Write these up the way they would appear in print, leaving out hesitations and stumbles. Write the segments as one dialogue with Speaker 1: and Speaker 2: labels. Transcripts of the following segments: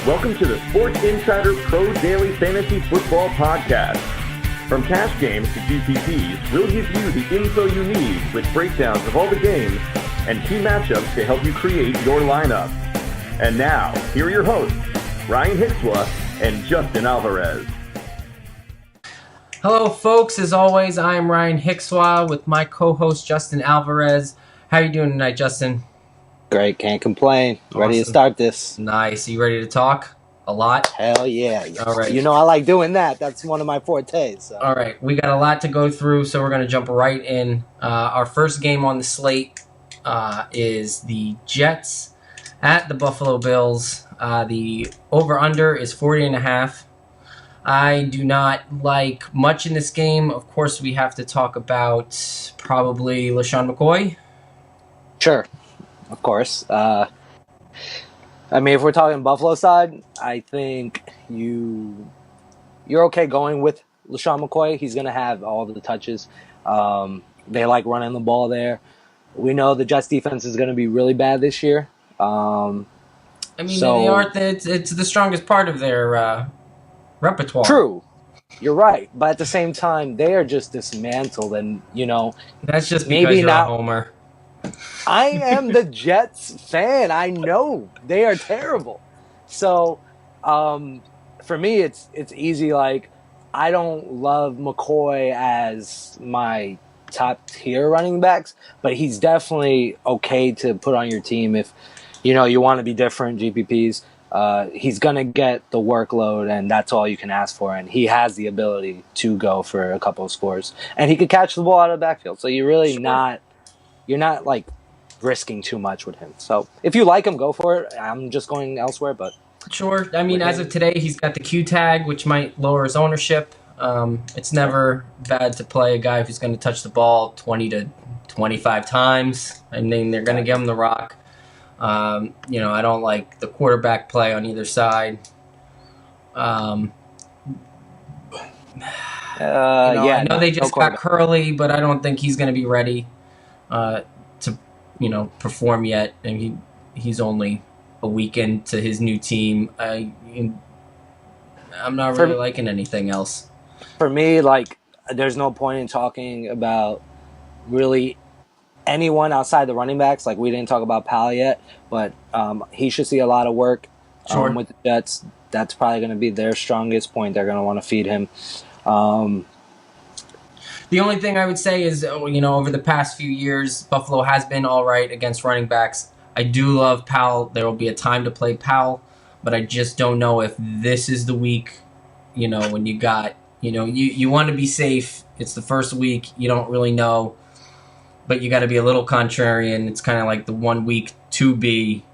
Speaker 1: Welcome to the Sports Insider Pro Daily Fantasy Football Podcast. From cash games to GPPs, we'll give you the info you need with breakdowns of all the games and key matchups to help you create your lineup. And now, here are your hosts, Ryan Hickswa and Justin Alvarez.
Speaker 2: Hello, folks. As always, I am Ryan Hickswa with my co-host, Justin Alvarez. How are you doing tonight, Justin?
Speaker 3: Great, can't complain.
Speaker 2: Awesome.
Speaker 3: Ready to start this.
Speaker 2: Nice. You ready to talk a lot?
Speaker 3: Hell yeah.
Speaker 2: All right.
Speaker 3: You know I like doing that. That's one of my fortes. So.
Speaker 2: All right. We got a lot to go through, so we're going to jump right in. Our first game on the slate is the Jets at the Buffalo Bills. The over-under is 40.5. I do not like much in this game. Of course, we have to talk about probably LeSean McCoy.
Speaker 3: Sure. Of course. I mean, if we're talking Buffalo side, I think you're okay going with LeSean McCoy. He's going to have all the touches. They like running the ball there. We know the Jets defense is going to be really bad this year.
Speaker 2: They are. It's the strongest part of their repertoire.
Speaker 3: True. You're right. But at the same time, they are just dismantled. And,
Speaker 2: that's just because
Speaker 3: maybe
Speaker 2: you're
Speaker 3: not,
Speaker 2: a homer.
Speaker 3: I am the Jets fan. I know they are terrible. So, for me, it's easy. Like, I don't love McCoy as my top tier running backs, but he's definitely okay to put on your team if you want to be different. GPPs. He's gonna get the workload, and that's all you can ask for. And he has the ability to go for a couple of scores, and he could catch the ball out of the backfield. So you're really You're not like risking too much with him. So if you like him, go for it. I'm just going elsewhere, but
Speaker 2: sure. I mean, as of today, he's got the Q tag, which might lower his ownership. It's never bad to play a guy who's going to touch the ball 20 to 25 times. I mean, they're going to give him the rock. I don't like the quarterback play on either side. I know they just got Curly, but I don't think he's going to be ready to perform yet, and he's only a week into his new team. I'm not really liking anything else.
Speaker 3: For me, there's no point in talking about really anyone outside the running backs. Like, we didn't talk about Powell yet, but he should see a lot of work with the Jets. That's probably going to be their strongest point. They're going to want to feed him.
Speaker 2: The only thing I would say is, over the past few years, Buffalo has been all right against running backs. I do love Powell. There will be a time to play Powell, but I just don't know if this is the week, when you got, you want to be safe. It's the first week. You don't really know, but you got to be a little contrarian. It's kind of like the 1 week to be.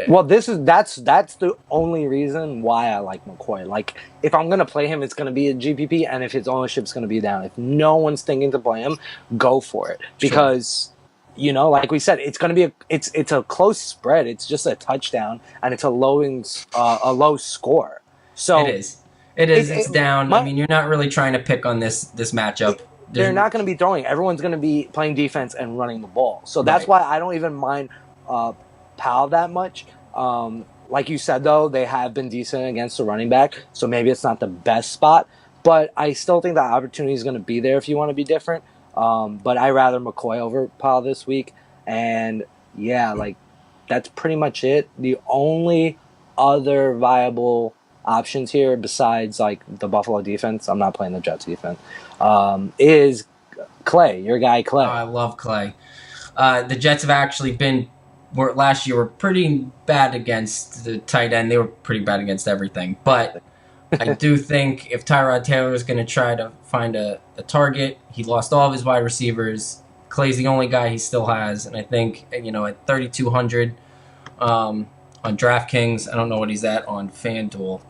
Speaker 3: Well, that's the only reason why I like McCoy. Like, if I'm gonna play him, it's gonna be a GPP, and if his ownership's gonna be down, if no one's thinking to play him, go for it because like we said, it's gonna be it's a close spread. It's just a touchdown, and it's a low score. So
Speaker 2: it is. It's down. I mean, you're not really trying to pick on this matchup.
Speaker 3: They're not going to be throwing. Everyone's going to be playing defense and running the ball. So that's why I don't even mind Powell that much. Like you said, though, they have been decent against the running back, so maybe it's not the best spot. But I still think the opportunity is going to be there if you want to be different. But I rather McCoy over Powell this week. And, that's pretty much it. The only other viable options here besides, the Buffalo defense, I'm not playing the Jets defense, is Clay, your guy Clay.
Speaker 2: Oh, I love Clay. The Jets have actually last year were pretty bad against the tight end. They were pretty bad against everything. But I do think if Tyrod Taylor is going to try to find a target, he lost all of his wide receivers. Clay's the only guy he still has. And I think, at 3,200 on DraftKings, I don't know what he's at on FanDuel.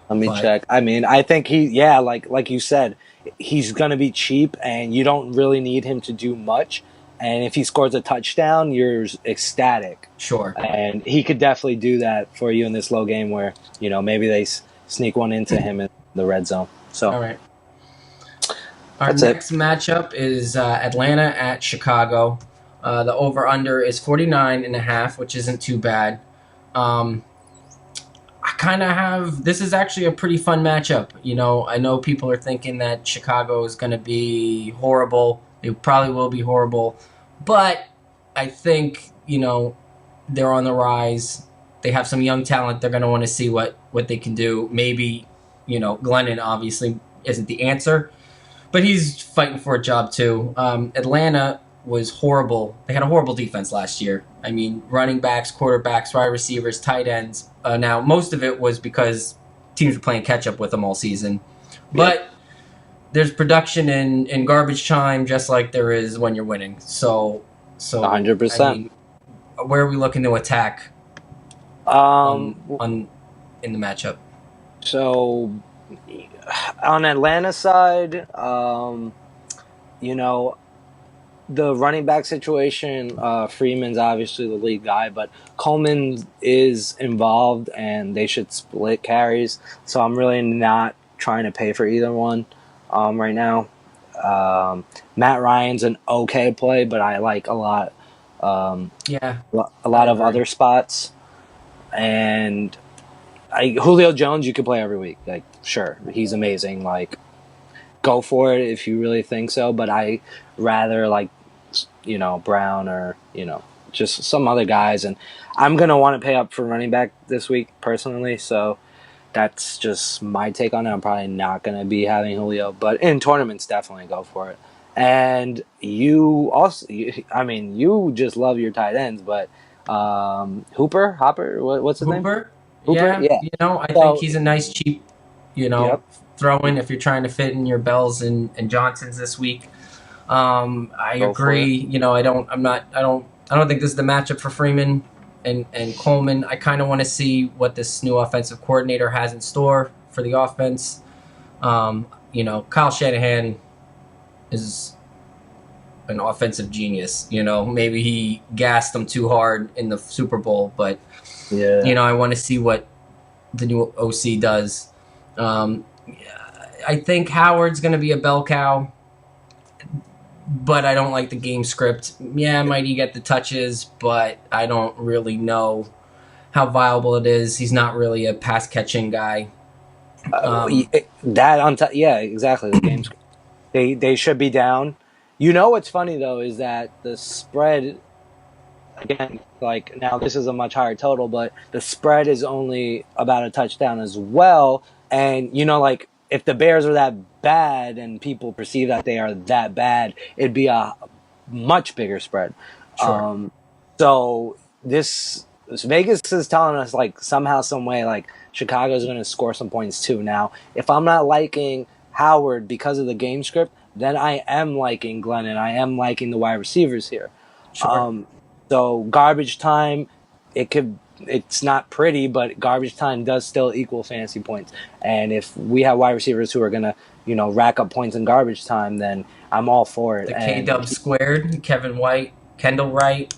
Speaker 3: Let me check. I mean, I think like you said, he's going to be cheap, and you don't really need him to do much. And if he scores a touchdown, you're ecstatic.
Speaker 2: Sure.
Speaker 3: And he could definitely do that for you in this low game where, maybe they sneak one into him in the red zone. So,
Speaker 2: all right. Our next matchup is Atlanta at Chicago. The over-under is 49.5, which isn't too bad. I kind of have, this is actually a pretty fun matchup. You know, I know people are thinking that Chicago is going to be horrible. They probably will be horrible. But I think, you know, they're on the rise. They have some young talent. They're going to want to see what they can do. Maybe, you know, Glennon obviously isn't the answer, but he's fighting for a job too. Atlanta was horrible. They had a horrible defense last year. I mean, running backs, quarterbacks, wide receivers, tight ends. Now, most of it was because teams were playing catch-up with them all season. But there's production in garbage time just like there is when you're winning. So
Speaker 3: 100%.
Speaker 2: I mean, where are we looking to attack in the matchup?
Speaker 3: So, on Atlanta side, you know, the running back situation, Freeman's obviously the lead guy, but Coleman is involved and they should split carries. So I'm really not trying to pay for either one right now. Matt Ryan's an okay play, but I like a lot of other spots. And Julio Jones, you could play every week. Like, sure, he's amazing. Like, go for it if you really think so. But I rather like, you know, Brown or, you know, just some other guys. And I'm going to want to pay up for running back this week personally. So that's just my take on it. I'm probably not going to be having Julio. But in tournaments, definitely go for it. And you also, I mean, you just love your tight ends. But Hopper, what's his name?
Speaker 2: Hooper? Yeah. You know, I think he's a nice, cheap, you know, throw-in if you're trying to fit in your Bells and Johnsons this week. I agree. You know, I don't think this is the matchup for Freeman and Coleman. I kind of want to see what this new offensive coordinator has in store for the offense. You know, Kyle Shanahan is an offensive genius. You know, maybe he gassed them too hard in the Super Bowl, but you know, I want to see what the new OC does. I think Howard's going to be a bell cow, but I don't like the game script. Yeah, might he get the touches, but I don't really know how viable it is. He's not really a pass-catching guy.
Speaker 3: Exactly. The game script. They should be down. You know what's funny, though, is that the spread, again, like, now this is a much higher total, but the spread is only about a touchdown as well. And, you know, like, if the Bears are that bad and people perceive that they are that bad, it'd be a much bigger spread.
Speaker 2: Sure.
Speaker 3: So this Vegas is telling us, like, somehow, some way, like, Chicago's going to score some points too. Now, if I'm not liking Howard because of the game script, then I am liking Glennon. I am liking the wide receivers here.
Speaker 2: Sure.
Speaker 3: So garbage time, it's not pretty, but garbage time does still equal fantasy points. And if we have wide receivers who are going to, you know, rack up points in garbage time, then I'm all for it.
Speaker 2: The K-Dub squared, Kevin White, Kendall Wright.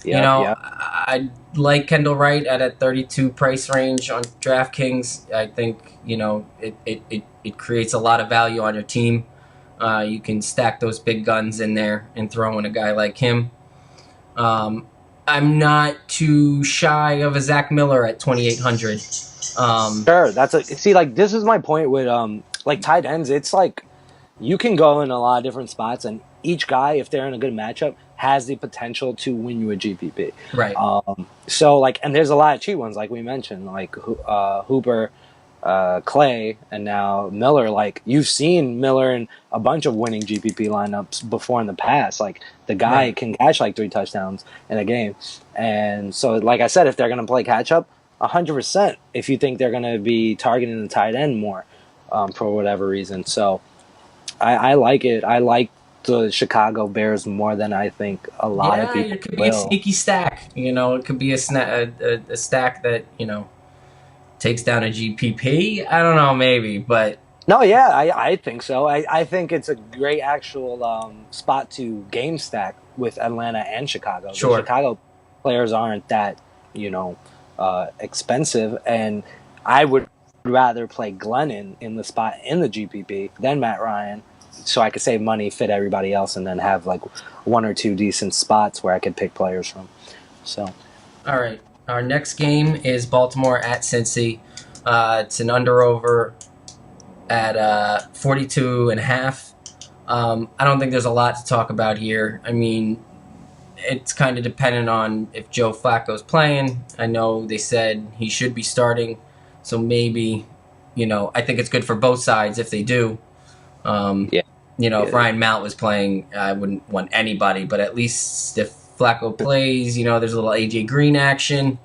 Speaker 2: I like Kendall Wright at a 32 price range on DraftKings. I think, you know, it creates a lot of value on your team. You can stack those big guns in there and throw in a guy like him. I'm not too shy of a Zach Miller at 2,800.
Speaker 3: Sure, this is my point with like tight ends. It's like you can go in a lot of different spots, and each guy, if they're in a good matchup, has the potential to win you a GPP.
Speaker 2: Right.
Speaker 3: So like, and there's a lot of cheap ones, like we mentioned, like Hooper, Clay, and now Miller. Like, you've seen Miller in a bunch of winning GPP lineups before in the past. Like, the guy can catch like 3 touchdowns in a game. And so, like I said, if they're going to play catch up, 100%. If you think they're going to be targeting the tight end more for whatever reason. So I like it. I like the Chicago Bears more than I think a lot of people
Speaker 2: it could be a sneaky stack. You know, it could be a stack that, you know, takes down a GPP. I don't know, maybe, but
Speaker 3: no, yeah, I think so. I think it's a great actual spot to game stack with Atlanta and Chicago.
Speaker 2: Sure.
Speaker 3: The Chicago players aren't that, you know, expensive, and I would rather play Glennon in the spot in the GPP than Matt Ryan, so I could save money, fit everybody else, and then have like 1 or 2 decent spots where I could pick players from. So,
Speaker 2: all right. Our next game is Baltimore at Cincy. It's an under-over at 42.5. I don't think there's a lot to talk about here. I mean, it's kind of dependent on if Joe Flacco's playing. I know they said he should be starting, so maybe, I think it's good for both sides if they do.
Speaker 3: Yeah.
Speaker 2: If Ryan Mount was playing, I wouldn't want anybody, but at least if Flacco plays, there's a little AJ Green action.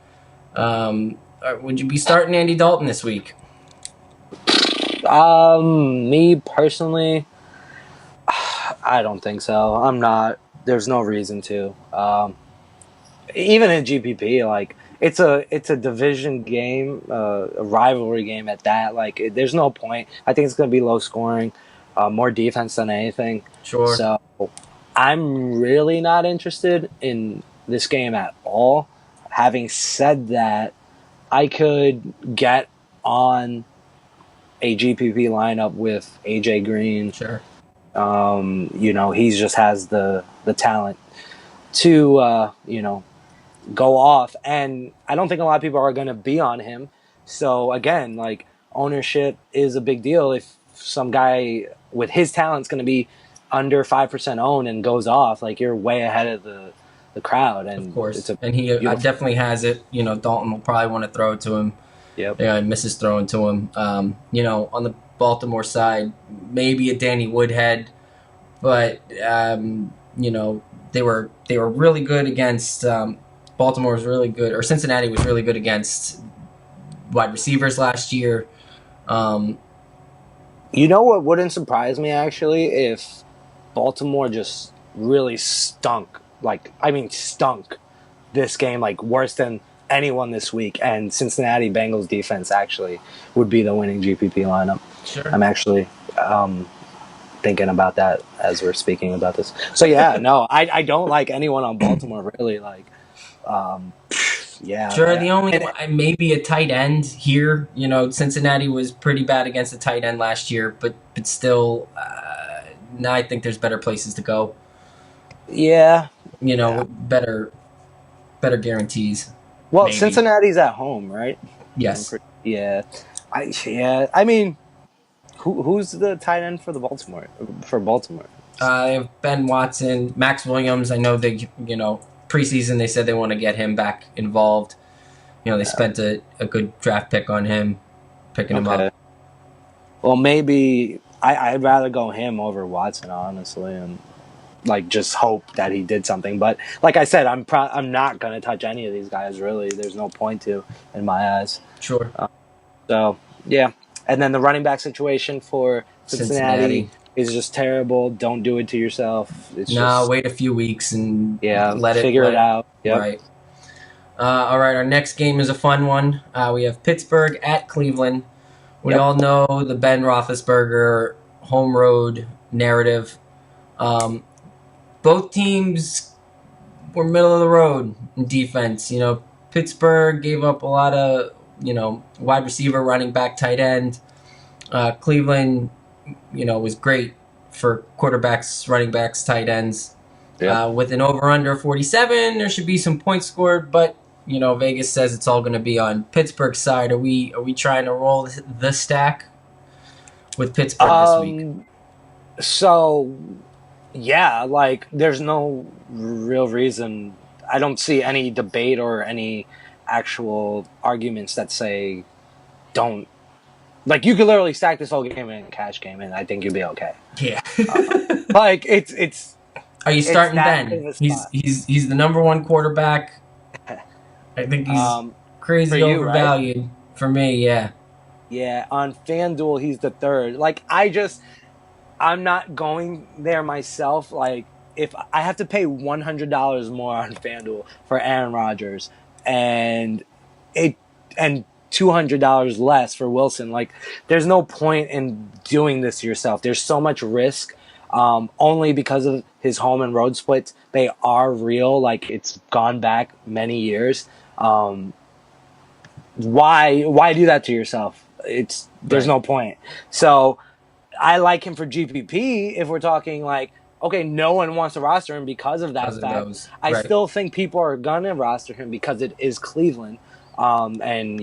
Speaker 2: Would you be starting Andy Dalton this week?
Speaker 3: Me personally, I don't think so. I'm not. There's no reason to. Even in GPP, like it's a division game, a rivalry game at that. Like there's no point. I think it's going to be low scoring, more defense than anything.
Speaker 2: Sure.
Speaker 3: So I'm really not interested in this game at all. Having said that, I could get on a GPP lineup with AJ Green.
Speaker 2: Sure.
Speaker 3: He just has the talent to go off, and I don't think a lot of people are going to be on him. So again, like ownership is a big deal. If some guy with his talent is going to be under 5% owned and goes off, like you're way ahead of the crowd. And
Speaker 2: of course, and he definitely has it. Dalton will probably want to throw it to him.
Speaker 3: Yep.
Speaker 2: Yeah, he misses throwing to him. On the Baltimore side, maybe a Danny Woodhead, but they were really good against Baltimore was really good, or Cincinnati was really good against wide receivers last year.
Speaker 3: What wouldn't surprise me actually if Baltimore just really stunk this game, like worse than anyone this week, and Cincinnati Bengals defense actually would be the winning GPP lineup.
Speaker 2: Sure.
Speaker 3: I'm actually thinking about that as we're speaking about this. So yeah, no, I don't like anyone on Baltimore really. Like, yeah.
Speaker 2: Sure, the only maybe a tight end here. Cincinnati was pretty bad against the tight end last year, but still, now I think there's better places to go.
Speaker 3: Yeah.
Speaker 2: Better guarantees.
Speaker 3: Well,
Speaker 2: maybe.
Speaker 3: Cincinnati's at home, right?
Speaker 2: Yes.
Speaker 3: Yeah. I mean, who's the tight end for Baltimore?
Speaker 2: I have Ben Watson, Max Williams. I know they, preseason they said they want to get him back involved. They spent a good draft pick on him, picking him up.
Speaker 3: Well, maybe I'd rather go him over Watson, honestly, and like just hope that he did something. But like I said, I'm not gonna touch any of these guys. Really, there's no point to, in my eyes.
Speaker 2: Sure.
Speaker 3: So yeah, and then the running back situation for Cincinnati is just terrible. Don't do it to yourself.
Speaker 2: Wait a few weeks and
Speaker 3: figure it out. Yep.
Speaker 2: Right. All right, our next game is a fun one. We have Pittsburgh at Cleveland. We all know the Ben Roethlisberger home road narrative. Both teams were middle of the road in defense. Pittsburgh gave up a lot of, wide receiver, running back, tight end. Cleveland, was great for quarterbacks, running backs, tight ends. Yeah. With an over-under 47, there should be some points scored, but, Vegas says it's all going to be on Pittsburgh's side. Are we trying to roll the stack with Pittsburgh this week?
Speaker 3: So... yeah, like there's no real reason. I don't see any debate or any actual arguments that say don't. Like you could literally stack this whole game in a cash game, and I think you'd be okay.
Speaker 2: Yeah,
Speaker 3: like it's.
Speaker 2: Are you starting Ben? He's the number one quarterback. I think he's crazy overvalued right? For me. Yeah. Yeah,
Speaker 3: on FanDuel he's the third. Like I'm not going there myself. Like, if I have to pay $100 more on FanDuel for Aaron Rodgers and $200 less for Wilson, like, there's no point in doing this to yourself. There's so much risk, only because of his home and road splits. They are real. Like, it's gone back many years. Why do that to yourself? There's no point. So I like him for GPP if we're talking like, okay, no one wants to roster him because of that fact. I still think people are going to roster him because it is Cleveland. And,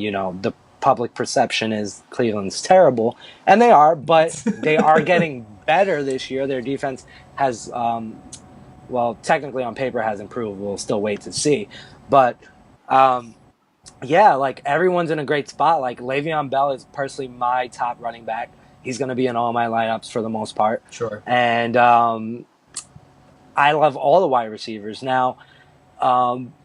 Speaker 3: public perception is Cleveland's terrible, and they are, but they are getting better this year. Their defense has, well, technically on paper has improved. We'll still wait to see, but yeah, like everyone's in a great spot. Like Le'Veon Bell is personally my top running back. He's going to be in all my lineups for the most part.
Speaker 2: Sure.
Speaker 3: And I love all the wide receivers. Now,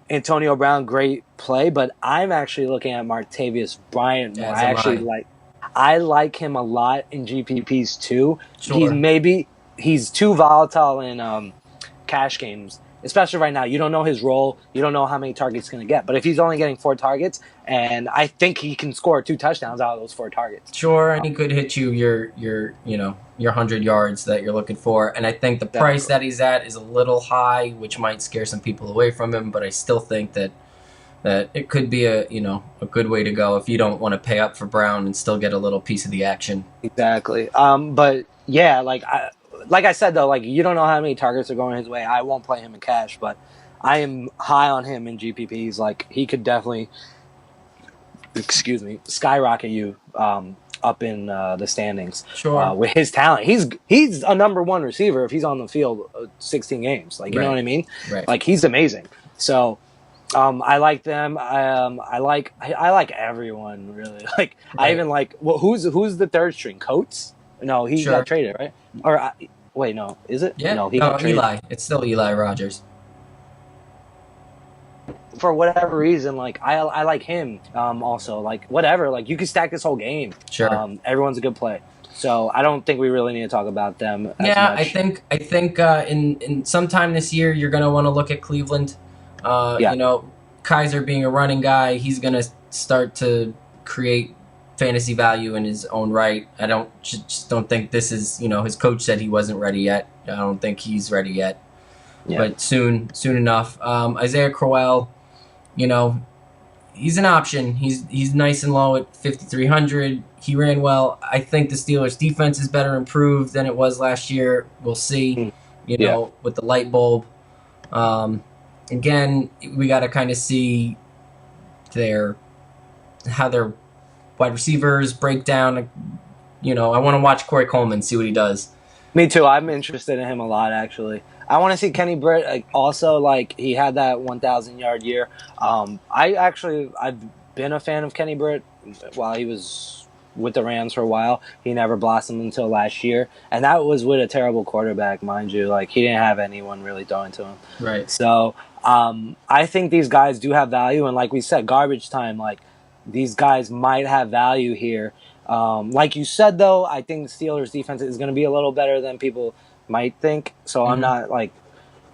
Speaker 3: Antonio Brown, great play, but I'm actually looking at Martavius Bryant. I like him a lot in GPPs too.
Speaker 2: Sure.
Speaker 3: He's too volatile in cash games, especially right now. You don't know his role. You don't know how many targets he's going to get. But if he's only getting 4 targets, and I think he can score 2 touchdowns out of those 4 targets.
Speaker 2: Sure, and he could hit you your 100 yards that you're looking for. And I think the price that he's at is a little high, which might scare some people away from him. But I still think that it could be a good way to go if you don't want to pay up for Brown and still get a little piece of the action.
Speaker 3: Exactly. But yeah, like I said though, like you don't know how many targets are going his way. I won't play him in cash, but I am high on him in GPPs. Like he could definitely, skyrocket you up in the standings.
Speaker 2: Sure.
Speaker 3: With his talent, he's a number 1 receiver if he's on the field 16 games. Like you know what I mean?
Speaker 2: Right.
Speaker 3: Like he's amazing. So. I like them. I like everyone really. Like right. I even like who's the third string? Coates? No, he got traded, right? Or wait, no, is it?
Speaker 2: Yeah,
Speaker 3: no, he got traded.
Speaker 2: Eli. It's still Eli Rogers.
Speaker 3: For whatever reason, like I like him. Also, like whatever, like you can stack this whole game.
Speaker 2: Sure.
Speaker 3: Everyone's a good play. So I don't think we really need to talk about them. As
Speaker 2: yeah,
Speaker 3: much.
Speaker 2: I think in sometime this year you're gonna want to look at Cleveland. Kaiser being a running guy, he's going to start to create fantasy value in his own right. I just don't think this is, his coach said he wasn't ready yet. I don't think he's ready yet. Yeah. But soon enough. Isaiah Crowell, he's an option. He's nice and low at 5,300. He ran well. I think the Steelers' defense is better improved than it was last year. We'll see, with the light bulb. Again, we got to kind of see how their wide receivers break down. I want to watch Corey Coleman, see what he does.
Speaker 3: Me too. I'm interested in him a lot, actually. I want to see Kenny Britt. Also, like he had that 1,000-yard year. I've been a fan of Kenny Britt while he was with the Rams for a while. He never blossomed until last year, and that was with a terrible quarterback, mind you. Like he didn't have anyone really throwing to him.
Speaker 2: Right.
Speaker 3: So I think these guys do have value, and like we said, garbage time. Like these guys might have value here. Like you said, though, I think the Steelers' defense is going to be a little better than people might think. So I'm not like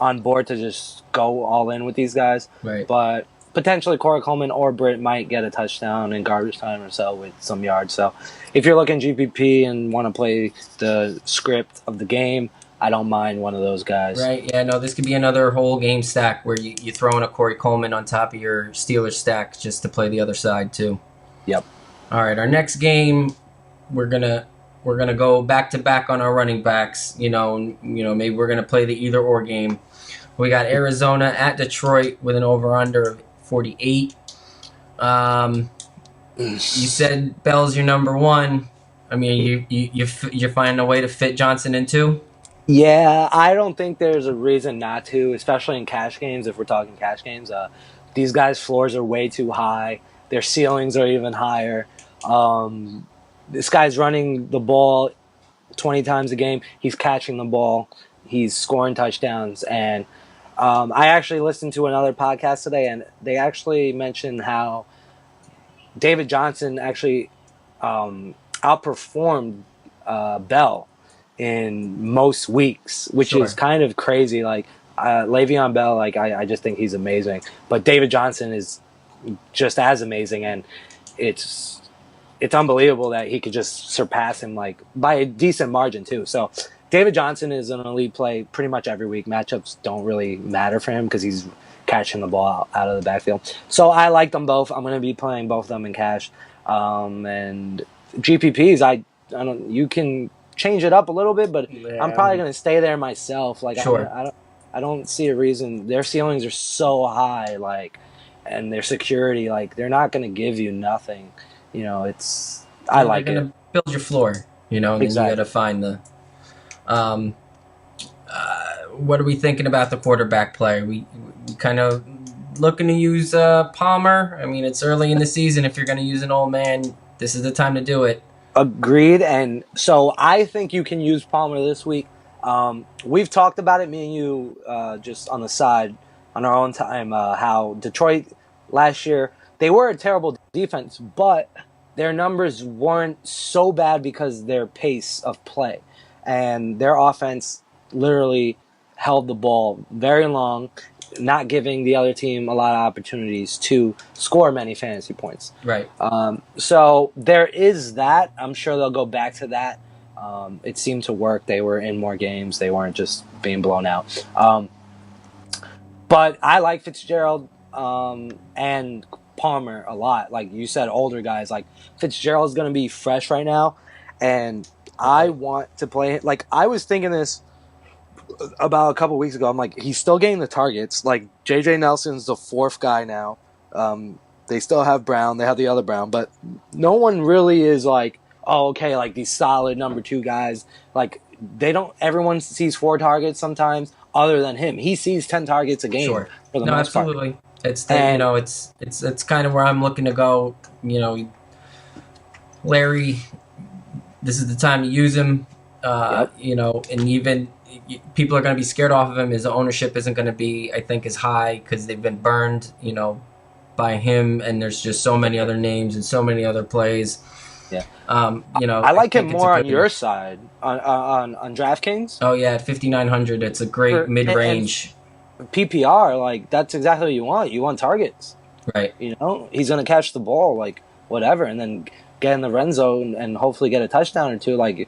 Speaker 3: on board to just go all in with these guys.
Speaker 2: Right.
Speaker 3: But potentially Corey Coleman or Britt might get a touchdown in garbage time or so with some yards. So if you're looking GPP and want to play the script of the game, I don't mind one of those guys.
Speaker 2: Right, yeah, no, this could be another whole game stack where you throw in a Corey Coleman on top of your Steelers stack just to play the other side too.
Speaker 3: Yep.
Speaker 2: All right, our next game, we're gonna go back to back on our running backs. Maybe we're gonna play the either or game. We got Arizona at Detroit with an over/under of 48. You said Bell's your number 1. I mean, you're finding a way to fit Johnson in too?
Speaker 3: Yeah, I don't think there's a reason not to, especially in cash games. If we're talking cash games, these guys' floors are way too high. Their ceilings are even higher. This guy's running the ball 20 times a game. He's catching the ball. He's scoring touchdowns. And I actually listened to another podcast today, and they actually mentioned how David Johnson actually outperformed Bell in most weeks, which is kind of crazy. Like Le'Veon Bell, like I just think he's amazing, but David Johnson is just as amazing, and it's unbelievable that he could just surpass him like by a decent margin too. So David Johnson is an elite play pretty much every week. Matchups don't really matter for him because he's catching the ball out of the backfield. So I like them both. I'm going to be playing both of them in cash. And GPPs, I don't. You can change it up a little bit, but I'm probably going to stay there myself. Like I don't see a reason. Their ceilings are so high, like, and their security, like, they're not going to give you nothing. I like
Speaker 2: they're
Speaker 3: it.
Speaker 2: gonna build your floor, and then
Speaker 3: Exactly.
Speaker 2: you got to find the. Um, what are we thinking about the quarterback play? We kind of looking to use Palmer. I mean, it's early in the season. If you're going to use an old man, this is the time to do it.
Speaker 3: Agreed. And so I think you can use Palmer this week. We've talked about it, me and you, just on the side, on our own time, how Detroit last year, they were a terrible defense, but their numbers weren't so bad because their pace of play. And their offense literally held the ball very long, not giving the other team a lot of opportunities to score many fantasy points.
Speaker 2: Right.
Speaker 3: So there is that. I'm sure they'll go back to that. It seemed to work. They were in more games. They weren't just being blown out. But I like Fitzgerald and Palmer a lot. Like you said, older guys. Like Fitzgerald's going to be fresh right now. And I want to play. Like I was thinking this about a couple weeks ago. I'm like, he's still getting the targets. Like J.J. Nelson's the fourth guy now. They still have Brown. They have the other Brown. But no one really is like, oh, okay, like these solid number 2 guys. Like they don't. Everyone sees 4 targets sometimes, other than him. He sees 10 targets a game.
Speaker 2: Sure.
Speaker 3: For the most
Speaker 2: absolutely.
Speaker 3: Part.
Speaker 2: It's it's kind of where I'm looking to go. Larry, this is the time to use him.
Speaker 3: Yep.
Speaker 2: And even people are going to be scared off of him. His ownership isn't going to be, I think, as high because they've been burned, by him. And there's just so many other names and so many other plays.
Speaker 3: Yeah.
Speaker 2: I
Speaker 3: like him more on your side on DraftKings.
Speaker 2: Oh yeah, at 5,900, it's a great mid-range.
Speaker 3: And PPR, like that's exactly what you want. You want targets,
Speaker 2: right?
Speaker 3: He's gonna catch the ball, like whatever, and then get in the red zone and hopefully get a touchdown or 2. Like,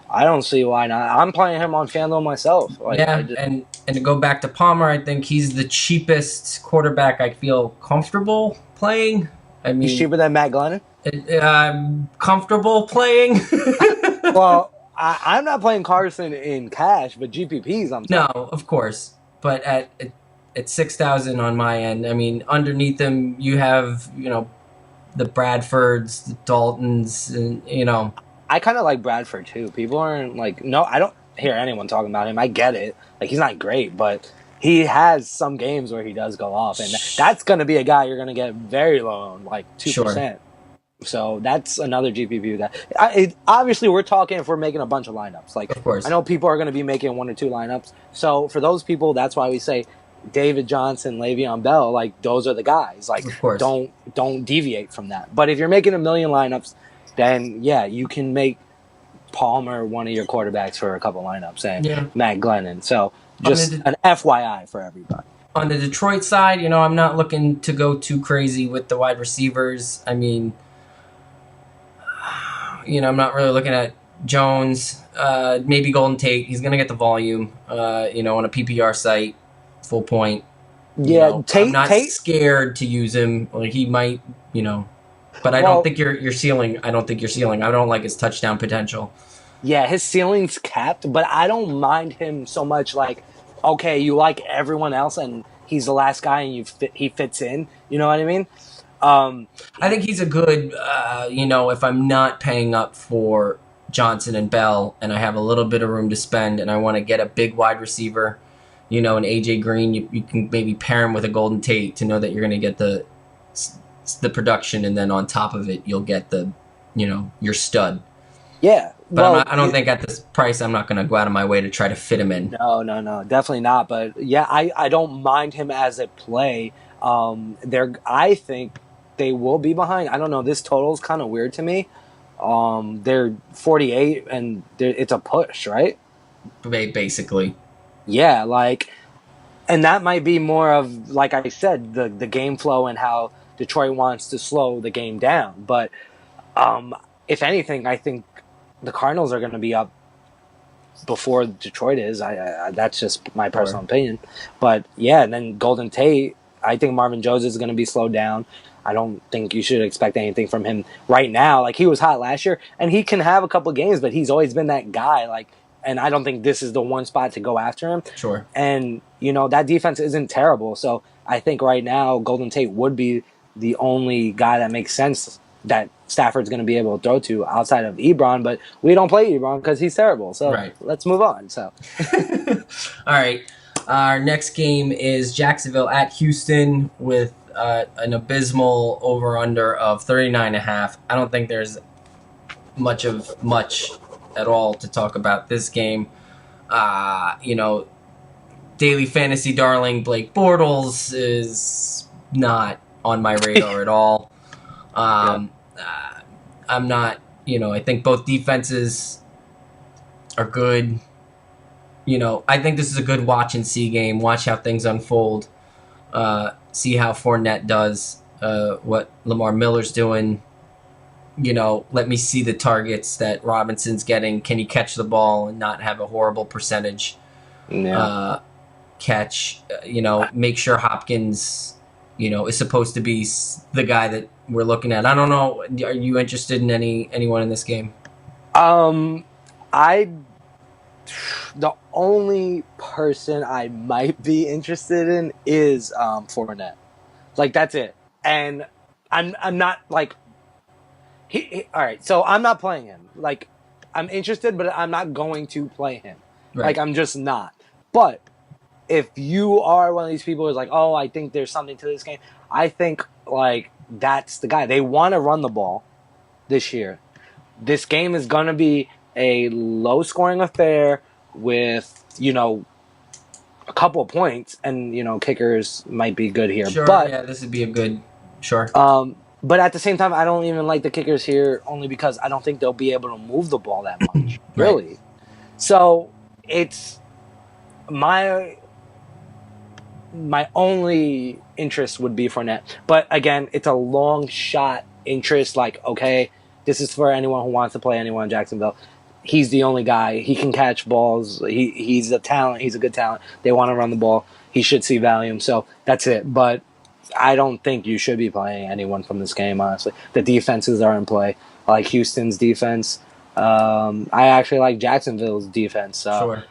Speaker 3: I don't see why not. I'm playing him on FanDuel myself. Like,
Speaker 2: and to go back to Palmer, I think he's the cheapest quarterback I feel comfortable playing. I mean,
Speaker 3: he's cheaper than Matt Glennon.
Speaker 2: Comfortable playing.
Speaker 3: Well, I'm not playing Carson in cash, but GPPs.
Speaker 2: No, of course, but at 6,000 on my end. I mean, underneath them you have the Bradfords, the Daltons, and
Speaker 3: I kind of like Bradford too. People aren't like, no, I don't hear anyone talking about him. I get it. Like he's not great, but he has some games where he does go off, and that's going to be a guy you're going to get very low on, like 2%. Sure. So that's another GPP that obviously we're talking if we're making a bunch of lineups. Like,
Speaker 2: of course.
Speaker 3: I know people are going to be making 1 or 2 lineups. So for those people, that's why we say David Johnson, Le'Veon Bell, like those are the guys. Like,
Speaker 2: of course.
Speaker 3: Don't deviate from that. But if you're making a million lineups, then yeah, you can make Palmer one of your quarterbacks for a couple lineups and Matt Glennon. So just an FYI for everybody.
Speaker 2: On the Detroit side, I'm not looking to go too crazy with the wide receivers. I mean, I'm not really looking at Jones, maybe Golden Tate. He's going to get the volume, on a PPR site, full point.
Speaker 3: Yeah, Tate.
Speaker 2: I'm not scared to use him. Like he might, but I don't think your ceiling. I don't think your ceiling. I don't like his touchdown potential.
Speaker 3: Yeah, his ceiling's capped, but I don't mind him so much. Like, okay, you like everyone else, and he's the last guy, and he fits in. You know what I mean?
Speaker 2: I think he's a good, if I'm not paying up for Johnson and Bell and I have a little bit of room to spend and I want to get a big wide receiver, an AJ Green, you can maybe pair him with a Golden Tate to know that you're going to get the production, and then on top of it, you'll get the, your stud.
Speaker 3: Yeah.
Speaker 2: But I don't think at this price I'm not going to go out of my way to try to fit him in.
Speaker 3: No, definitely not. But yeah, I don't mind him as a play. I think they will be behind. I don't know. This total is kind of weird to me. They're 48, and it's a push, right?
Speaker 2: Basically.
Speaker 3: Yeah, and that might be more of, like I said, the game flow and how Detroit wants to slow the game down. But if anything, I think the Cardinals are going to be up before Detroit is. That's just my personal opinion. But yeah, and then Golden Tate, I think Marvin Jones is going to be slowed down. I don't think you should expect anything from him right now. Like, he was hot last year, and he can have a couple games, but he's always been that guy. And I don't think this is the one spot to go after him.
Speaker 2: Sure.
Speaker 3: And, that defense isn't terrible. So I think right now Golden Tate would be the only guy that makes sense that Stafford's going to be able to throw to outside of Ebron, but we don't play Ebron because he's terrible. So let's move on. So,
Speaker 2: all right. Our next game is Jacksonville at Houston with an abysmal over/under of 39.5. I don't think there's much at all to talk about this game. Daily fantasy darling Blake Bortles is not on my radar at all. I'm not, I think both defenses are good. I think this is a good watch and see game. Watch how things unfold. See how Fournette does, what Lamar Miller's doing. Let me see the targets that Robinson's getting. Can he catch the ball and not have a horrible percentage catch? Make sure Hopkins, is supposed to be the guy that we're looking at. I don't know. Are you interested in anyone in this game?
Speaker 3: The only person I might be interested in is Fournette. Like, that's it. And I'm not like all right, so I'm not playing him. Like, I'm interested, but I'm not going to play him. Right. Like, I'm just not. But if you are one of these people who's like, oh, I think there's something to this game, I think, like, that's the guy. They want to run the ball this year. This game is going to be a low-scoring affair with, a couple of points, and, kickers might be good here.
Speaker 2: Sure,
Speaker 3: but,
Speaker 2: yeah, this would be a good, sure.
Speaker 3: But at the same time, I don't even like the kickers here only because I don't think they'll be able to move the ball that much, really. Right. So it's my only interest would be Fournette. But again, it's a long shot interest. Like, okay, this is for anyone who wants to play anyone in Jacksonville. He's the only guy. He can catch balls. He's a talent. He's a good talent. They want to run the ball. He should see value. So that's it. But I don't think you should be playing anyone from this game, honestly. The defenses are in play. I like Houston's defense. I actually like Jacksonville's defense.
Speaker 2: Sure.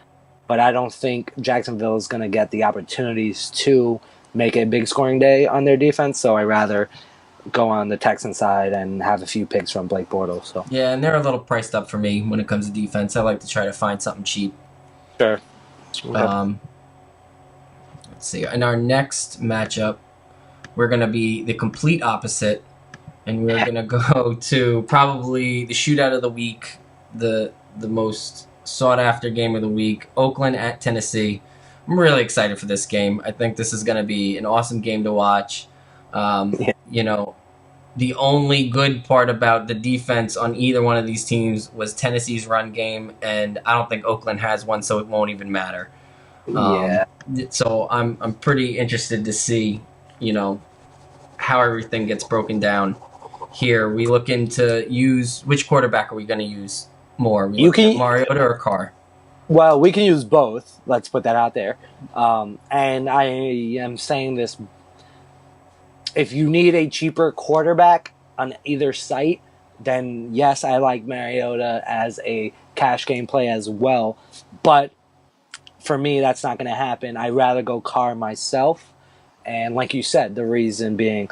Speaker 3: But I don't think Jacksonville is going to get the opportunities to make a big scoring day on their defense, so I'd rather go on the Texan side and have a few picks from Blake Bortles. So.
Speaker 2: Yeah, and they're a little priced up for me when it comes to defense. I like to try to find something cheap.
Speaker 3: Sure.
Speaker 2: Okay. Let's see. In our next matchup, we're going to be the complete opposite, and we're going to go to probably the shootout of the week, the most sought-after game of the week, Oakland at Tennessee. I'm really excited for this game. I think this is going to be an awesome game to watch. The only good part about the defense on either one of these teams was Tennessee's run game, and I don't think Oakland has one, so it won't even matter. So I'm pretty interested to see how everything gets broken down here. We looking to use, which quarterback are we going to use more? You can Mariota or Carr?
Speaker 3: Well, we can use both. Let's put that out there. And I am saying this: if you need a cheaper quarterback on either site, then yes, I like Mariota as a cash game play as well. But for me, that's not going to happen. I'd rather go Carr myself. And like you said, the reason being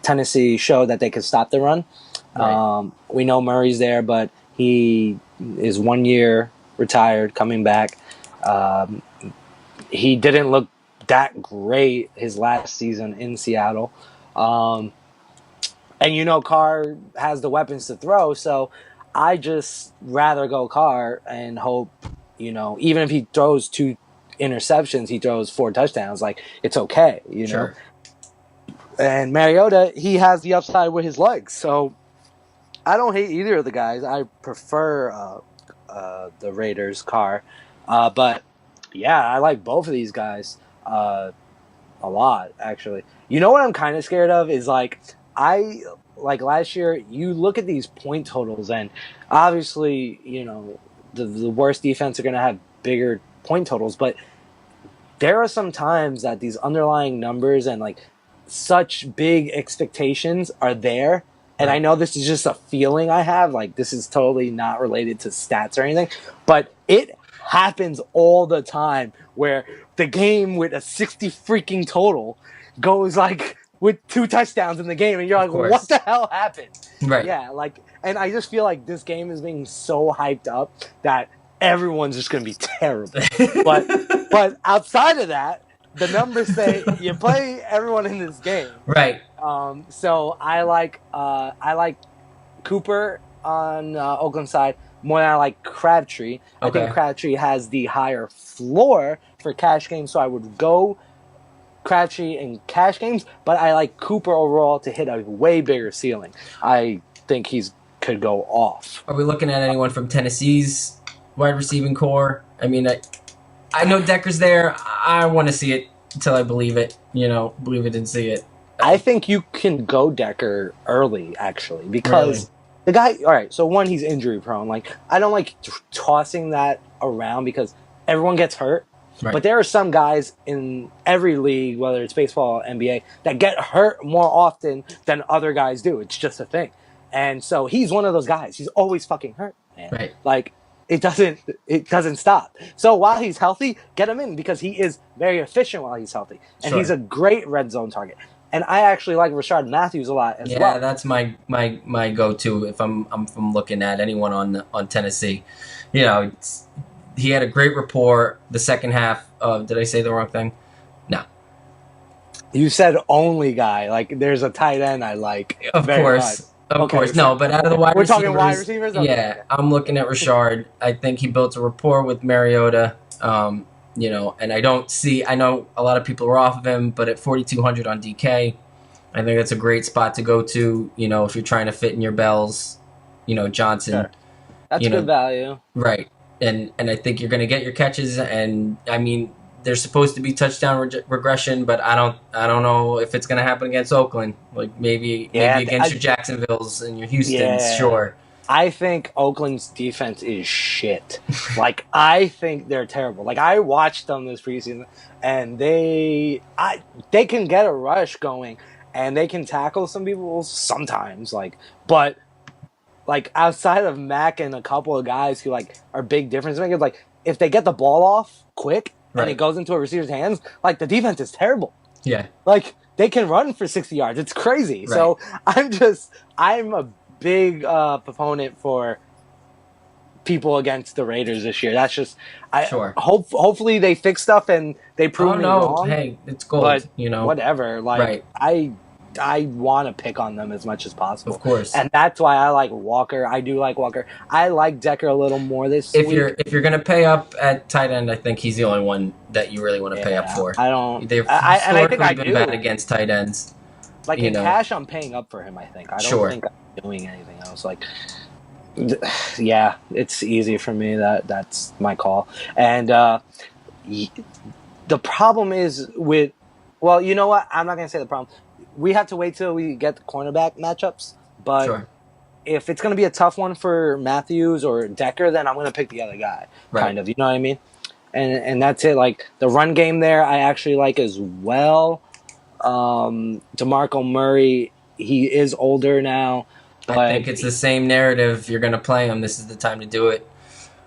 Speaker 3: Tennessee showed that they could stop the run. Right. We know Murray's there, but he is 1 year retired, coming back. He didn't look that great his last season in Seattle. And Carr has the weapons to throw, so I just rather go Carr and hope, even if he throws 2 interceptions, he throws 4 touchdowns. Like, it's okay,
Speaker 2: Sure.
Speaker 3: And Mariota, he has the upside with his legs. So I don't hate either of the guys. I prefer the Raiders' Carr. But, yeah, I like both of these guys a lot, actually. You know what I'm kind of scared of is, like last year, you look at these point totals, and obviously, the worst defense are going to have bigger point totals, but there are some times that these underlying numbers and like such big expectations are there. And I know this is just a feeling I have, like this is totally not related to stats or anything, but it happens all the time where the game with a 60 freaking total goes like with 2 touchdowns in the game, and you're like, what the hell happened?
Speaker 2: Right.
Speaker 3: Yeah, like, and I just feel like this game is being so hyped up that everyone's just going to be terrible. but outside of that, the numbers say you play everyone in this game.
Speaker 2: Right.
Speaker 3: So I like Cooper on Oakland side more than I like Crabtree. I think Crabtree has the higher floor for cash games, so I would go Crabtree in cash games, but I like Cooper overall to hit a way bigger ceiling. I think he's could go off.
Speaker 2: Are we looking at anyone from Tennessee's wide receiving core? I mean, I know Decker's there. I want to see it until I believe it. Believe it and see it.
Speaker 3: I think you can go Decker early, actually, because the guy. All right, so one, he's injury prone. Like, I don't like tossing that around because everyone gets hurt. Right. But there are some guys in every league, whether it's baseball or NBA, that get hurt more often than other guys do. It's just a thing. And so he's one of those guys. He's always fucking hurt, man.
Speaker 2: Right.
Speaker 3: Like, it doesn't stop. So while he's healthy, get him in because he is very efficient while he's healthy. And he's a great red zone target. And I actually like Rashard Matthews a lot as well.
Speaker 2: Yeah, that's my go-to if I'm looking at anyone on Tennessee. He had a great rapport the second half of. Did I say the wrong thing? No.
Speaker 3: You said only guy. Like, there's a tight end I like.
Speaker 2: Of course. Of course. No, but out of the wide receivers.
Speaker 3: We're talking wide receivers? Okay.
Speaker 2: Yeah, I'm looking at Rashard. I think he built a rapport with Mariota. And I know a lot of people are off of him, but at 4,200 on DK, I think that's a great spot to go to, if you're trying to fit in your bells, Johnson.
Speaker 3: Sure. That's good value.
Speaker 2: Right. And I think you're going to get your catches, and I mean, there's supposed to be touchdown regression, but I don't know if it's going to happen against Oakland. Like maybe against your Jacksonvilles and your Houstons, sure.
Speaker 3: I think Oakland's defense is shit. Like, I think they're terrible. Like, I watched them this preseason, and they can get a rush going, and they can tackle some people sometimes. But outside of Mack and a couple of guys who are big difference makers, if they get the ball off quick and it goes into a receiver's hands, the defense is terrible.
Speaker 2: Yeah.
Speaker 3: They can run for 60 yards. It's crazy. Right. So I'm a big proponent for people against the Raiders this year. That's just hopefully they fix stuff and they prove me wrong.
Speaker 2: Hey, it's gold.
Speaker 3: But whatever. I want to pick on them as much as possible.
Speaker 2: Of course.
Speaker 3: And that's why I like Walker. I do like Walker. I like Decker a little more this week.
Speaker 2: If you're gonna pay up at tight end, I think he's the only one that you really want to pay up for.
Speaker 3: I don't.
Speaker 2: They've historically been bad against tight ends.
Speaker 3: In cash, I'm paying up for him. I think. I don't think I'm doing anything else. Yeah, it's easy for me. That's my call. And the problem is with. Well, you know what? I'm not gonna say the problem. We have to wait till we get the cornerback matchups. But if it's going to be a tough one for Matthews or Decker, then I'm going to pick the other guy, kind of. You know what I mean? And that's it. The run game there, I actually like as well. DeMarco Murray, he is older now.
Speaker 2: I think it's the same narrative. You're going to play him. This is the time to do it.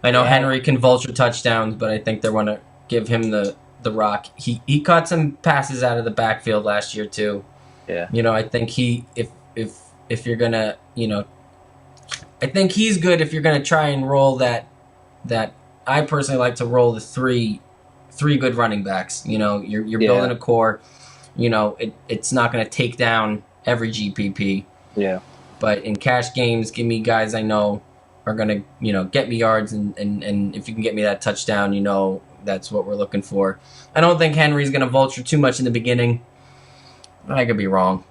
Speaker 2: I know Henry can vulture touchdowns, but I think they want to give him the rock. He caught some passes out of the backfield last year, too. Yeah. I think if you're gonna, I think he's good if you're gonna try and roll that. I personally like to roll the three good running backs. You're building a core. It's not gonna take down every GPP.
Speaker 3: Yeah.
Speaker 2: But in cash games, give me guys I know are gonna get me yards and if you can get me that touchdown, that's what we're looking for. I don't think Henry's gonna vulture too much in the beginning. I could be wrong.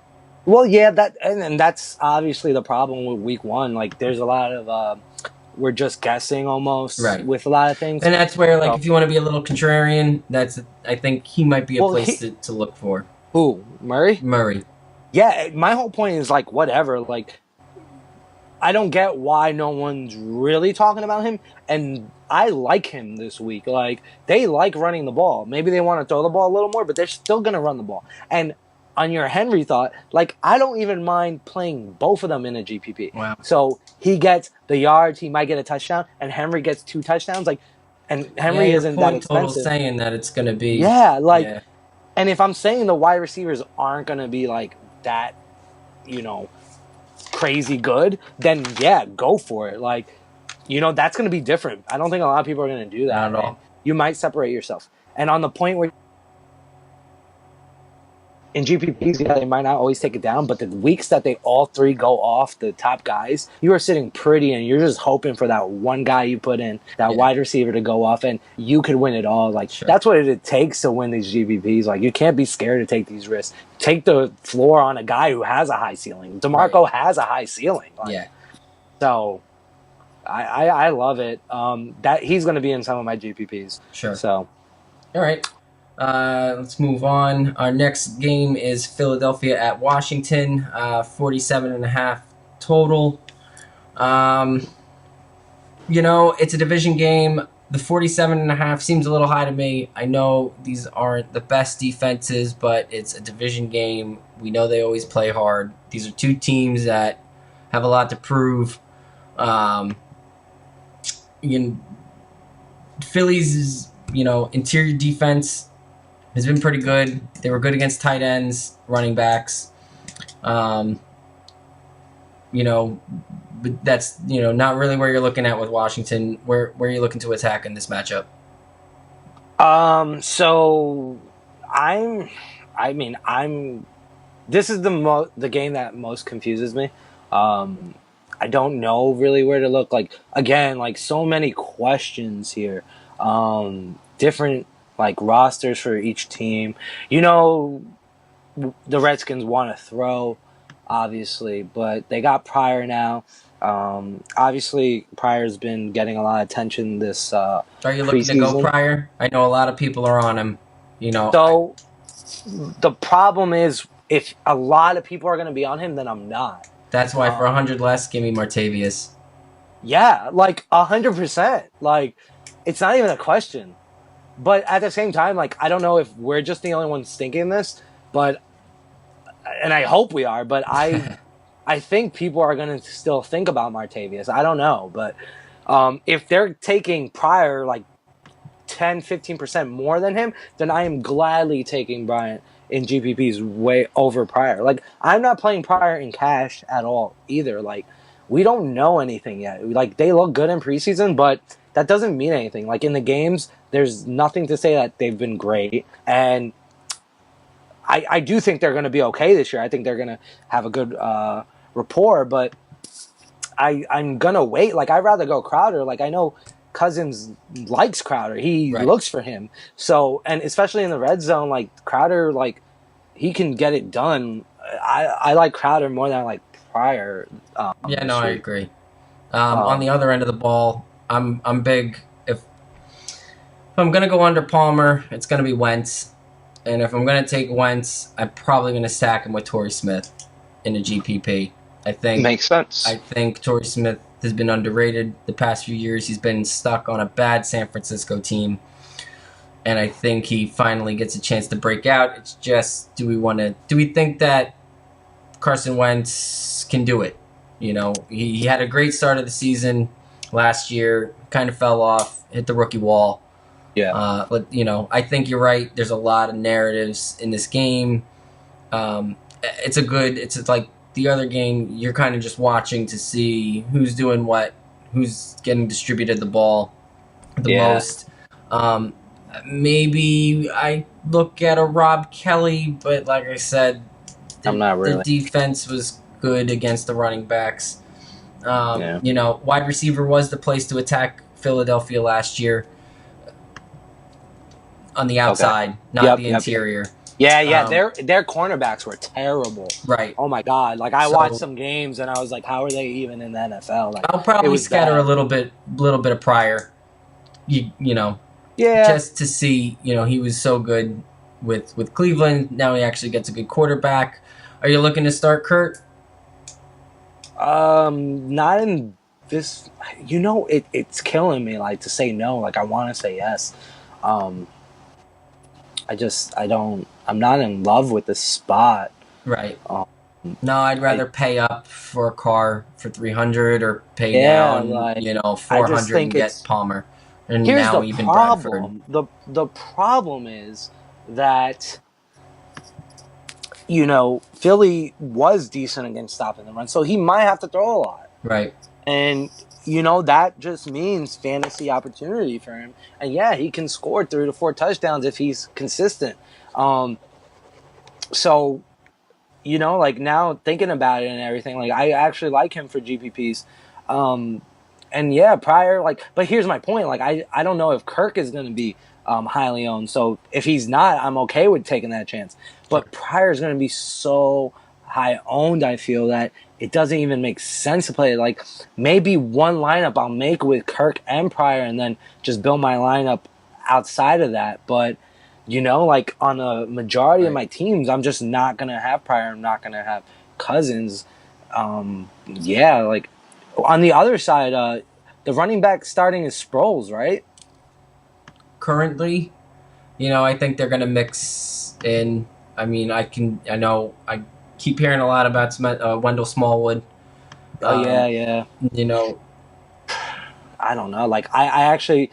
Speaker 3: Well, yeah, and that's obviously the problem with week one. There's a lot of we're just guessing almost with a lot of things.
Speaker 2: And that's where, if you want to be a little contrarian, I think he might be a place to look for.
Speaker 3: Who? Murray?
Speaker 2: Murray.
Speaker 3: Yeah, my whole point is whatever. I don't get why no one's really talking about him, and I like him this week. They like running the ball. Maybe they want to throw the ball a little more, but they're still going to run the ball. And on your Henry thought, I don't even mind playing both of them in a GPP.
Speaker 2: Wow.
Speaker 3: So he gets the yards, he might get a touchdown, and Henry gets 2 touchdowns. And Henry isn't that expensive.
Speaker 2: Saying that it's going to be.
Speaker 3: Yeah, and if I'm saying the wide receivers aren't going to be that, you know, crazy good, then yeah, go for it. Like, you know, that's going to be different. I don't think a lot of people are going to do that.
Speaker 2: Not at all.
Speaker 3: You might separate yourself. And on the point where in GPPs, yeah, they might not always take it down, but the weeks that they all three go off, the top guys, you are sitting pretty and you're just hoping for that one guy you put in, that wide receiver to go off, and you could win it all. Like, that's what it takes to win these GPPs. Like, you can't be scared to take these risks. Take the floor on a guy who has a high ceiling. DeMarco has a high ceiling. Like, so I love it. That he's going to be in some of my GPPs.
Speaker 2: Sure.
Speaker 3: So,
Speaker 2: all right. Let's move on. Our next game is Philadelphia at Washington, 47.5 total. You know, it's a division game. The 47.5 seems a little high to me. I know these aren't the best defenses, but it's a division game. We know they always play hard. These are two teams that have a lot to prove. Philly's, interior defense has been pretty good. They were good against tight ends, running backs. But that's, not really where you're looking at with Washington. Where are you looking to attack in this matchup?
Speaker 3: So this is the game that most confuses me. I don't know really where to look. Like, again, like, so many questions here. Different, like, rosters for each team. The Redskins want to throw, obviously, but they got Pryor now. Obviously, Pryor's been getting a lot of attention this
Speaker 2: Are you looking to go Pryor? I know a lot of people are on him.
Speaker 3: So, the problem is, if a lot of people are going to be on him, then I'm not.
Speaker 2: That's why for 100 less, give me Martavius.
Speaker 3: Yeah, like 100%. Like, it's not even a question. But at the same time, like, I don't know if we're just the only ones thinking this, and I hope we are, but I think people are going to still think about Martavius. I don't know, but if they're taking Pryor like 10, 15% more than him, then I am gladly taking Bryant in GPPs way over Pryor. Like, I'm not playing Pryor in cash at all either. Like, we don't know anything yet. Like, they look good in preseason, but that doesn't mean anything. Like, in the games, there's nothing to say that they've been great. And I do think they're going to be okay this year. I think they're going to have a good rapport, but I'm going to wait. Like, I'd rather go Crowder. Like, I know Cousins likes Crowder. He looks for him. So, and especially in the red zone, like, Crowder, like, he can get it done. I like Crowder more than I like Pryor.
Speaker 2: I agree. On the other end of the ball, I'm big. If I'm going to go under Palmer, it's going to be Wentz. And if I'm going to take Wentz, I'm probably going to stack him with Torrey Smith in a GPP. I think
Speaker 4: makes sense.
Speaker 2: I think Torrey Smith has been underrated the past few years. He's been stuck on a bad San Francisco team, and I think he finally gets a chance to break out. It's just, do we think that Carson Wentz can do it? He had a great start of the season last year, kind of fell off, hit the rookie wall.
Speaker 3: Yeah.
Speaker 2: But I think you're right. There's a lot of narratives in this game. It's like the other game, you're kind of just watching to see who's doing what, who's getting distributed the ball the most. Maybe I look at a Rob Kelly, but like I said,
Speaker 3: I'm not really.
Speaker 2: The defense was good against the running backs. Wide receiver was the place to attack Philadelphia last year on the outside, not the interior.
Speaker 3: Yeah, their cornerbacks were terrible.
Speaker 2: Right.
Speaker 3: Oh my God! Like, I watched some games and I was like, how are they even in the NFL? Like,
Speaker 2: I'll probably scatter a little bit of Pryor. Just to see, he was so good with Cleveland. Now he actually gets a good quarterback. Are you looking to start Kurt?
Speaker 3: Not in this. It's killing me. Like, to say no. Like, I want to say yes. I'm not in love with the spot.
Speaker 2: Right. No, I'd rather pay up for a car for $300 or pay down, $400 and get Palmer. And
Speaker 3: here's
Speaker 2: now
Speaker 3: the
Speaker 2: even
Speaker 3: problem.
Speaker 2: Bradford.
Speaker 3: The problem is that Philly was decent against stopping the run, so he might have to throw a lot.
Speaker 2: Right.
Speaker 3: And, that just means fantasy opportunity for him. And, yeah, he can score 3 to 4 touchdowns if he's consistent. So, now thinking about it and everything, I actually like him for GPPs. And, yeah, Pryor, but here's my point. I don't know if Kirk is going to be highly owned. So if he's not, I'm okay with taking that chance. But Pryor is going to be so high owned, I feel, that it doesn't even make sense to play it. Maybe one lineup I'll make with Kirk and Pryor and then just build my lineup outside of that. But, on a majority of my teams, I'm just not going to have Pryor. I'm not going to have Cousins. On the other side, the running back starting is Sproles, right?
Speaker 2: Currently, I think they're going to mix in. I mean, I keep hearing a lot about Wendell Smallwood.
Speaker 3: Yeah. I don't know. I actually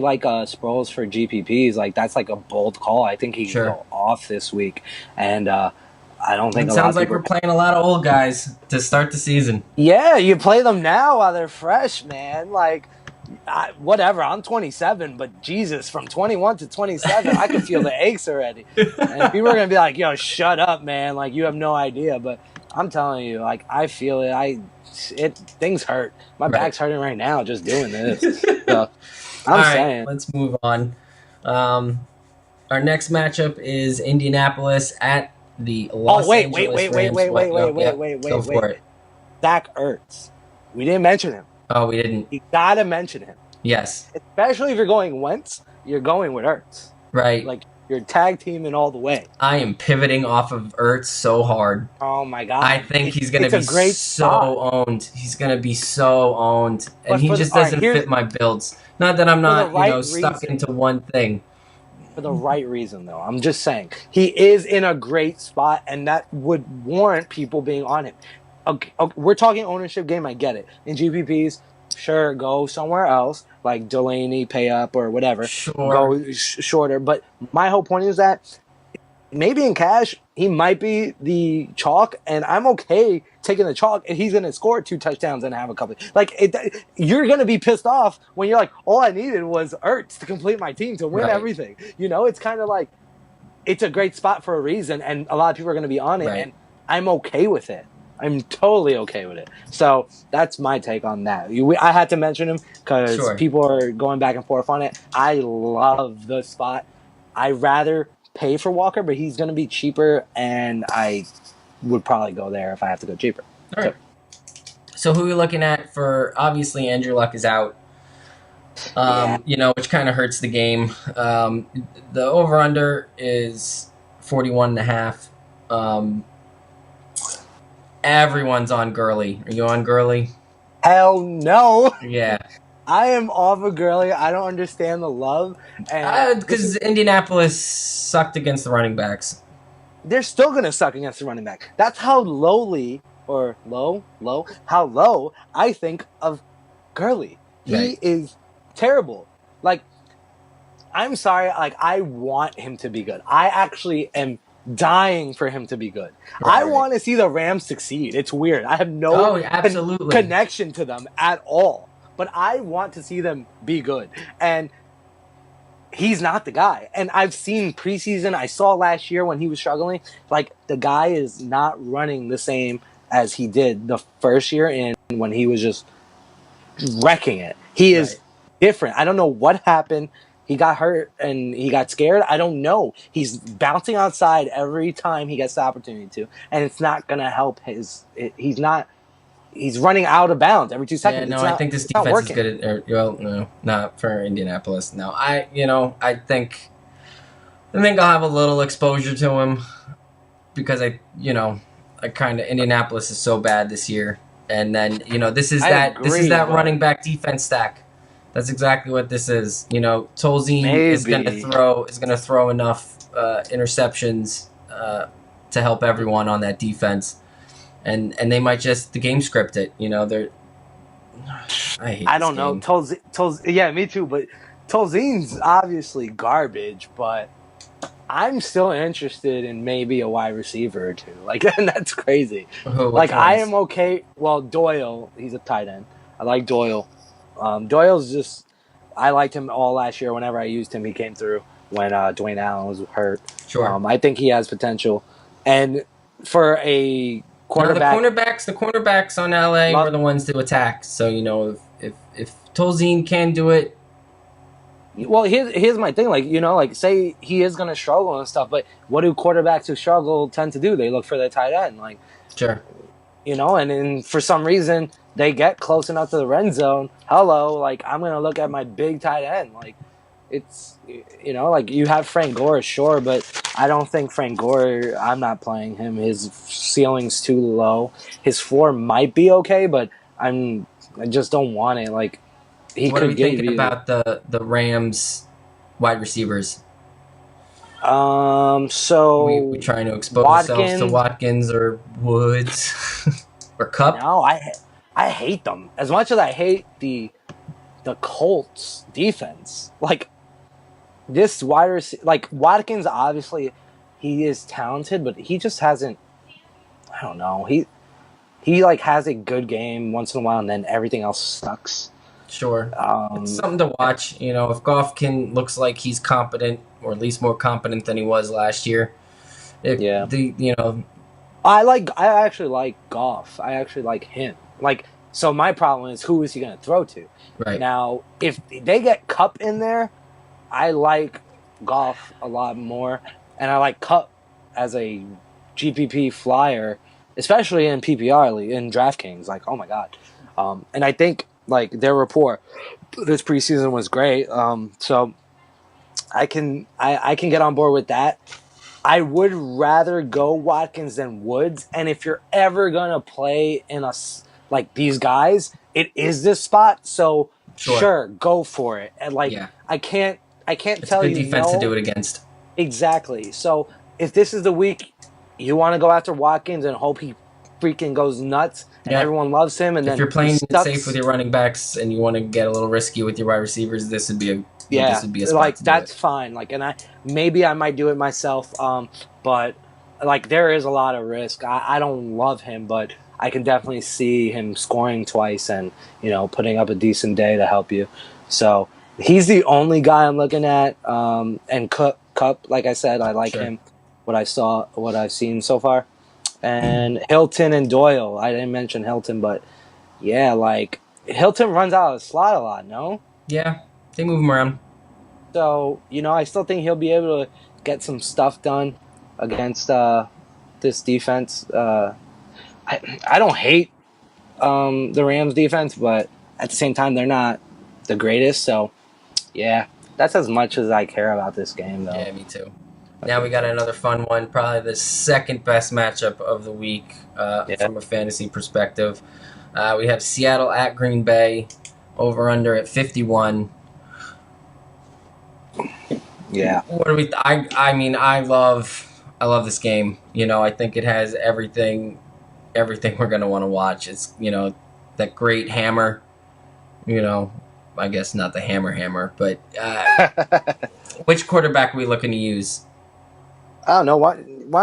Speaker 3: like Sproles for GPPs. That's a bold call. I think he can go off this week, and I don't think
Speaker 2: it sounds like we're playing a lot of old guys to start the season.
Speaker 3: Yeah, you play them now while they're fresh, man. Whatever. I'm 27, but Jesus, from 21 to 27, I can feel the aches already. And people are gonna be like, "Yo, shut up, man! You have no idea." But I'm telling you, I feel it. Things hurt. My back's hurting right now just doing this. So, I'm saying.
Speaker 2: Right, let's move on. Our next matchup is Indianapolis at the Los Angeles Rams.
Speaker 3: Wait.
Speaker 2: Go for it.
Speaker 3: Zach Ertz. We didn't mention him.
Speaker 2: Oh, we didn't.
Speaker 3: You gotta mention him.
Speaker 2: Yes.
Speaker 3: Especially if you're going Wentz, you're going with Ertz.
Speaker 2: Right.
Speaker 3: You're tag teaming all the way.
Speaker 2: I am pivoting off of Ertz so hard.
Speaker 3: Oh my God.
Speaker 2: I think he's going to be so owned. He's going to be so owned. And he just doesn't fit my builds. Not that I'm not, stuck into one thing.
Speaker 3: For the right reason, though. I'm just saying. He is in a great spot, and that would warrant people being on him. Okay, we're talking ownership game. I get it. In GPPs, sure, go somewhere else, like Delaney, pay up, or whatever.
Speaker 2: Sure.
Speaker 3: Go shorter. But my whole point is that maybe in cash, he might be the chalk, and I'm okay taking the chalk, and he's going to score 2 touchdowns and have a couple. You're going to be pissed off when you're like, all I needed was Ertz to complete my team, to win everything. It's kind of like, it's a great spot for a reason, and a lot of people are going to be on it, and I'm okay with it. I'm totally okay with it. So that's my take on that. I had to mention him because people are going back and forth on it. I love the spot. I rather pay for Walker, but he's going to be cheaper, and I would probably go there if I have to go cheaper.
Speaker 2: All right. So who are you looking at for? Obviously, Andrew Luck is out. Which kind of hurts the game. The over/under is 41.5. Everyone's on Gurley. Are you on Gurley?
Speaker 3: Hell no.
Speaker 2: Yeah.
Speaker 3: I am off of Gurley. I don't understand the love.
Speaker 2: Because Indianapolis sucked against the running backs.
Speaker 3: They're still going to suck against the running back. That's how low I think of Gurley. He is terrible. I'm sorry. I want him to be good. I actually am dying for him to be good. I want to see the Rams succeed. It's weird. I have no connection to them at all. But I want to see them be good. And he's not the guy. And I've seen preseason. I saw last year when he was struggling. The guy is not running the same as he did the first year and when he was just wrecking it. He is different. I don't know what happened. He got hurt and he got scared. I don't know. He's bouncing outside every time he gets the opportunity to, and it's not going to help he's running out of bounds every 2 seconds.
Speaker 2: Yeah, I think this defense is good. No, not for Indianapolis. No, I think I'll have a little exposure to him because Indianapolis is so bad this year, and then this is that running back defense stack. That's exactly what this is. Tolzien is going to throw enough interceptions to help everyone on that defense, and they might just the game script it. I
Speaker 3: don't know. Tolzien, yeah, me too. But Tolzien's obviously garbage. But I'm still interested in maybe a wide receiver or two. Like, and that's crazy.
Speaker 2: Which
Speaker 3: Like, I
Speaker 2: ones?
Speaker 3: am okay. Well, Doyle, he's a tight end. I like Doyle. Doyle's just, I liked him all last year. Whenever I used him, he came through when Dwayne Allen was hurt.
Speaker 2: Sure.
Speaker 3: I think he has potential. And for a quarterback,
Speaker 2: The cornerbacks on LA were the ones to attack. So if Tolzien can do it,
Speaker 3: well, here's my thing. Like, like, say he is going to struggle and stuff, but what do quarterbacks who struggle tend to do? They look for their tight end. Like,
Speaker 2: sure.
Speaker 3: And then for some reason they get close enough to the red zone. Hello, like, I'm going to look at my big tight end. Like, it's, like, you have Frank Gore, sure, but I don't think Frank Gore, I'm not playing him. His ceiling's too low. His floor might be okay, but I just don't want it. Like,
Speaker 2: what are we thinking about the Rams wide receivers?
Speaker 3: So
Speaker 2: we trying to expose ourselves to Watkins or Woods or Kupp?
Speaker 3: No, I hate them as much as I hate the Colts defense. Like, this wide receiver, like, Watkins, obviously he is talented, but he just hasn't. I don't know. He like has a good game once in a while, and then everything else sucks.
Speaker 2: Sure. It's something to watch. If Goff looks like he's competent, or at least more competent than he was last year.
Speaker 3: I actually like Goff. I actually like him. Like, so my problem is, who is he going to throw to?
Speaker 2: Right.
Speaker 3: Now, if they get Kupp in there, I like Goff a lot more, and I like Kupp as a GPP flyer, especially in PPR in DraftKings. Like, oh my god. And I think, like, their rapport this preseason was great. So I can get on board with that. I would rather go Watkins than Woods. And if you're ever gonna play in like these guys, it is this spot. So sure go for it. And like, yeah. I can't
Speaker 2: it's
Speaker 3: tell
Speaker 2: a
Speaker 3: you
Speaker 2: good defense
Speaker 3: no.
Speaker 2: to do it against.
Speaker 3: Exactly. So if this is the week you want to go after Watkins and hope he freaking goes nuts and everyone loves him, and
Speaker 2: if
Speaker 3: then
Speaker 2: you're playing safe with your running backs and you want to get a little risky with your wide receivers, this would be a spot
Speaker 3: like,
Speaker 2: to
Speaker 3: that's
Speaker 2: do it.
Speaker 3: fine. Like, and I might do it myself, but like, there is a lot of risk. I don't love him, but I can definitely see him scoring twice and putting up a decent day to help you. So he's the only guy I'm looking at. And Kupp, like I said, I like him. What I've seen so far. And Hilton and Doyle. I didn't mention Hilton, but yeah, like, Hilton runs out of the slot a lot, no?
Speaker 2: Yeah, they move him around.
Speaker 3: So, I still think he'll be able to get some stuff done against this defense. I don't hate the Rams defense, but at the same time, they're not the greatest. So, yeah, that's as much as I care about this game, though.
Speaker 2: Yeah, me too. Now we got another fun one, probably the second best matchup of the week from a fantasy perspective. We have Seattle at Green Bay, over under at 51.
Speaker 3: Yeah.
Speaker 2: What do we? I love this game. I think it has everything we're gonna want to watch. It's that great hammer. I guess not the hammer, but which quarterback are we looking to use?
Speaker 3: I don't know. Why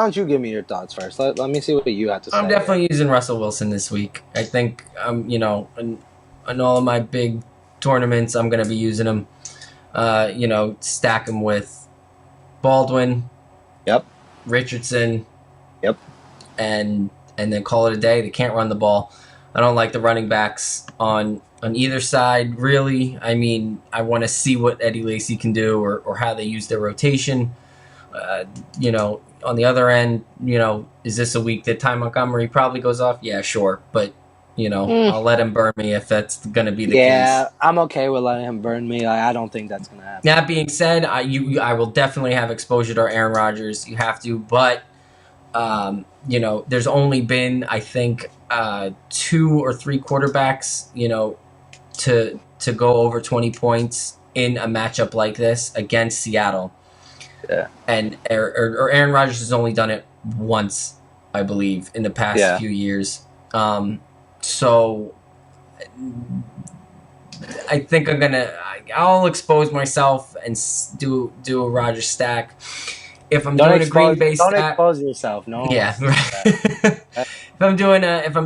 Speaker 3: don't you give me your thoughts first? Let me see what you have to say.
Speaker 2: I'm definitely using Russell Wilson this week. I think in all of my big tournaments, I'm going to be using him. Stack him with Baldwin.
Speaker 3: Yep.
Speaker 2: Richardson.
Speaker 3: Yep.
Speaker 2: And then call it a day. They can't run the ball. I don't like the running backs on either side, really. I mean, I want to see what Eddie Lacy can do or how they use their rotation. On the other end, is this a week that Ty Montgomery probably goes off? Yeah, sure. But, I'll let him burn me if that's going to be the case.
Speaker 3: Yeah, I'm okay with letting him burn me. I don't think that's going to happen.
Speaker 2: That being said, I will definitely have exposure to Aaron Rodgers. You have to. But, there's only been, I think, 2 or 3 quarterbacks, to go over 20 points in a matchup like this against Seattle.
Speaker 3: Yeah.
Speaker 2: And Aaron Rodgers has only done it once, I believe, in the past few years. So I think I'll expose myself and do a Rodgers stack. if I'm doing a Green Bay
Speaker 3: don't
Speaker 2: stack,
Speaker 3: expose yourself. No.
Speaker 2: yeah. If I'm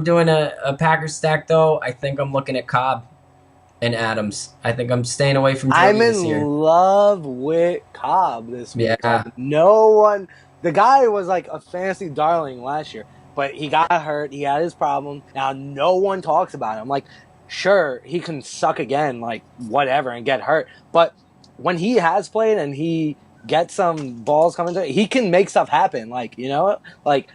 Speaker 2: doing a Packers stack though, I think I'm looking at Cobb and Adams. I think I'm staying away from Jody
Speaker 3: I'm
Speaker 2: this year.
Speaker 3: in love with Cobb this week.
Speaker 2: Yeah.
Speaker 3: Like, no one. The guy was like a fantasy darling last year, but he got hurt. He had his problem. Now no one talks about him. Like, sure, he can suck again, like whatever, and get hurt. But when he has played and he gets some balls coming to, he can make stuff happen. Like, you know, like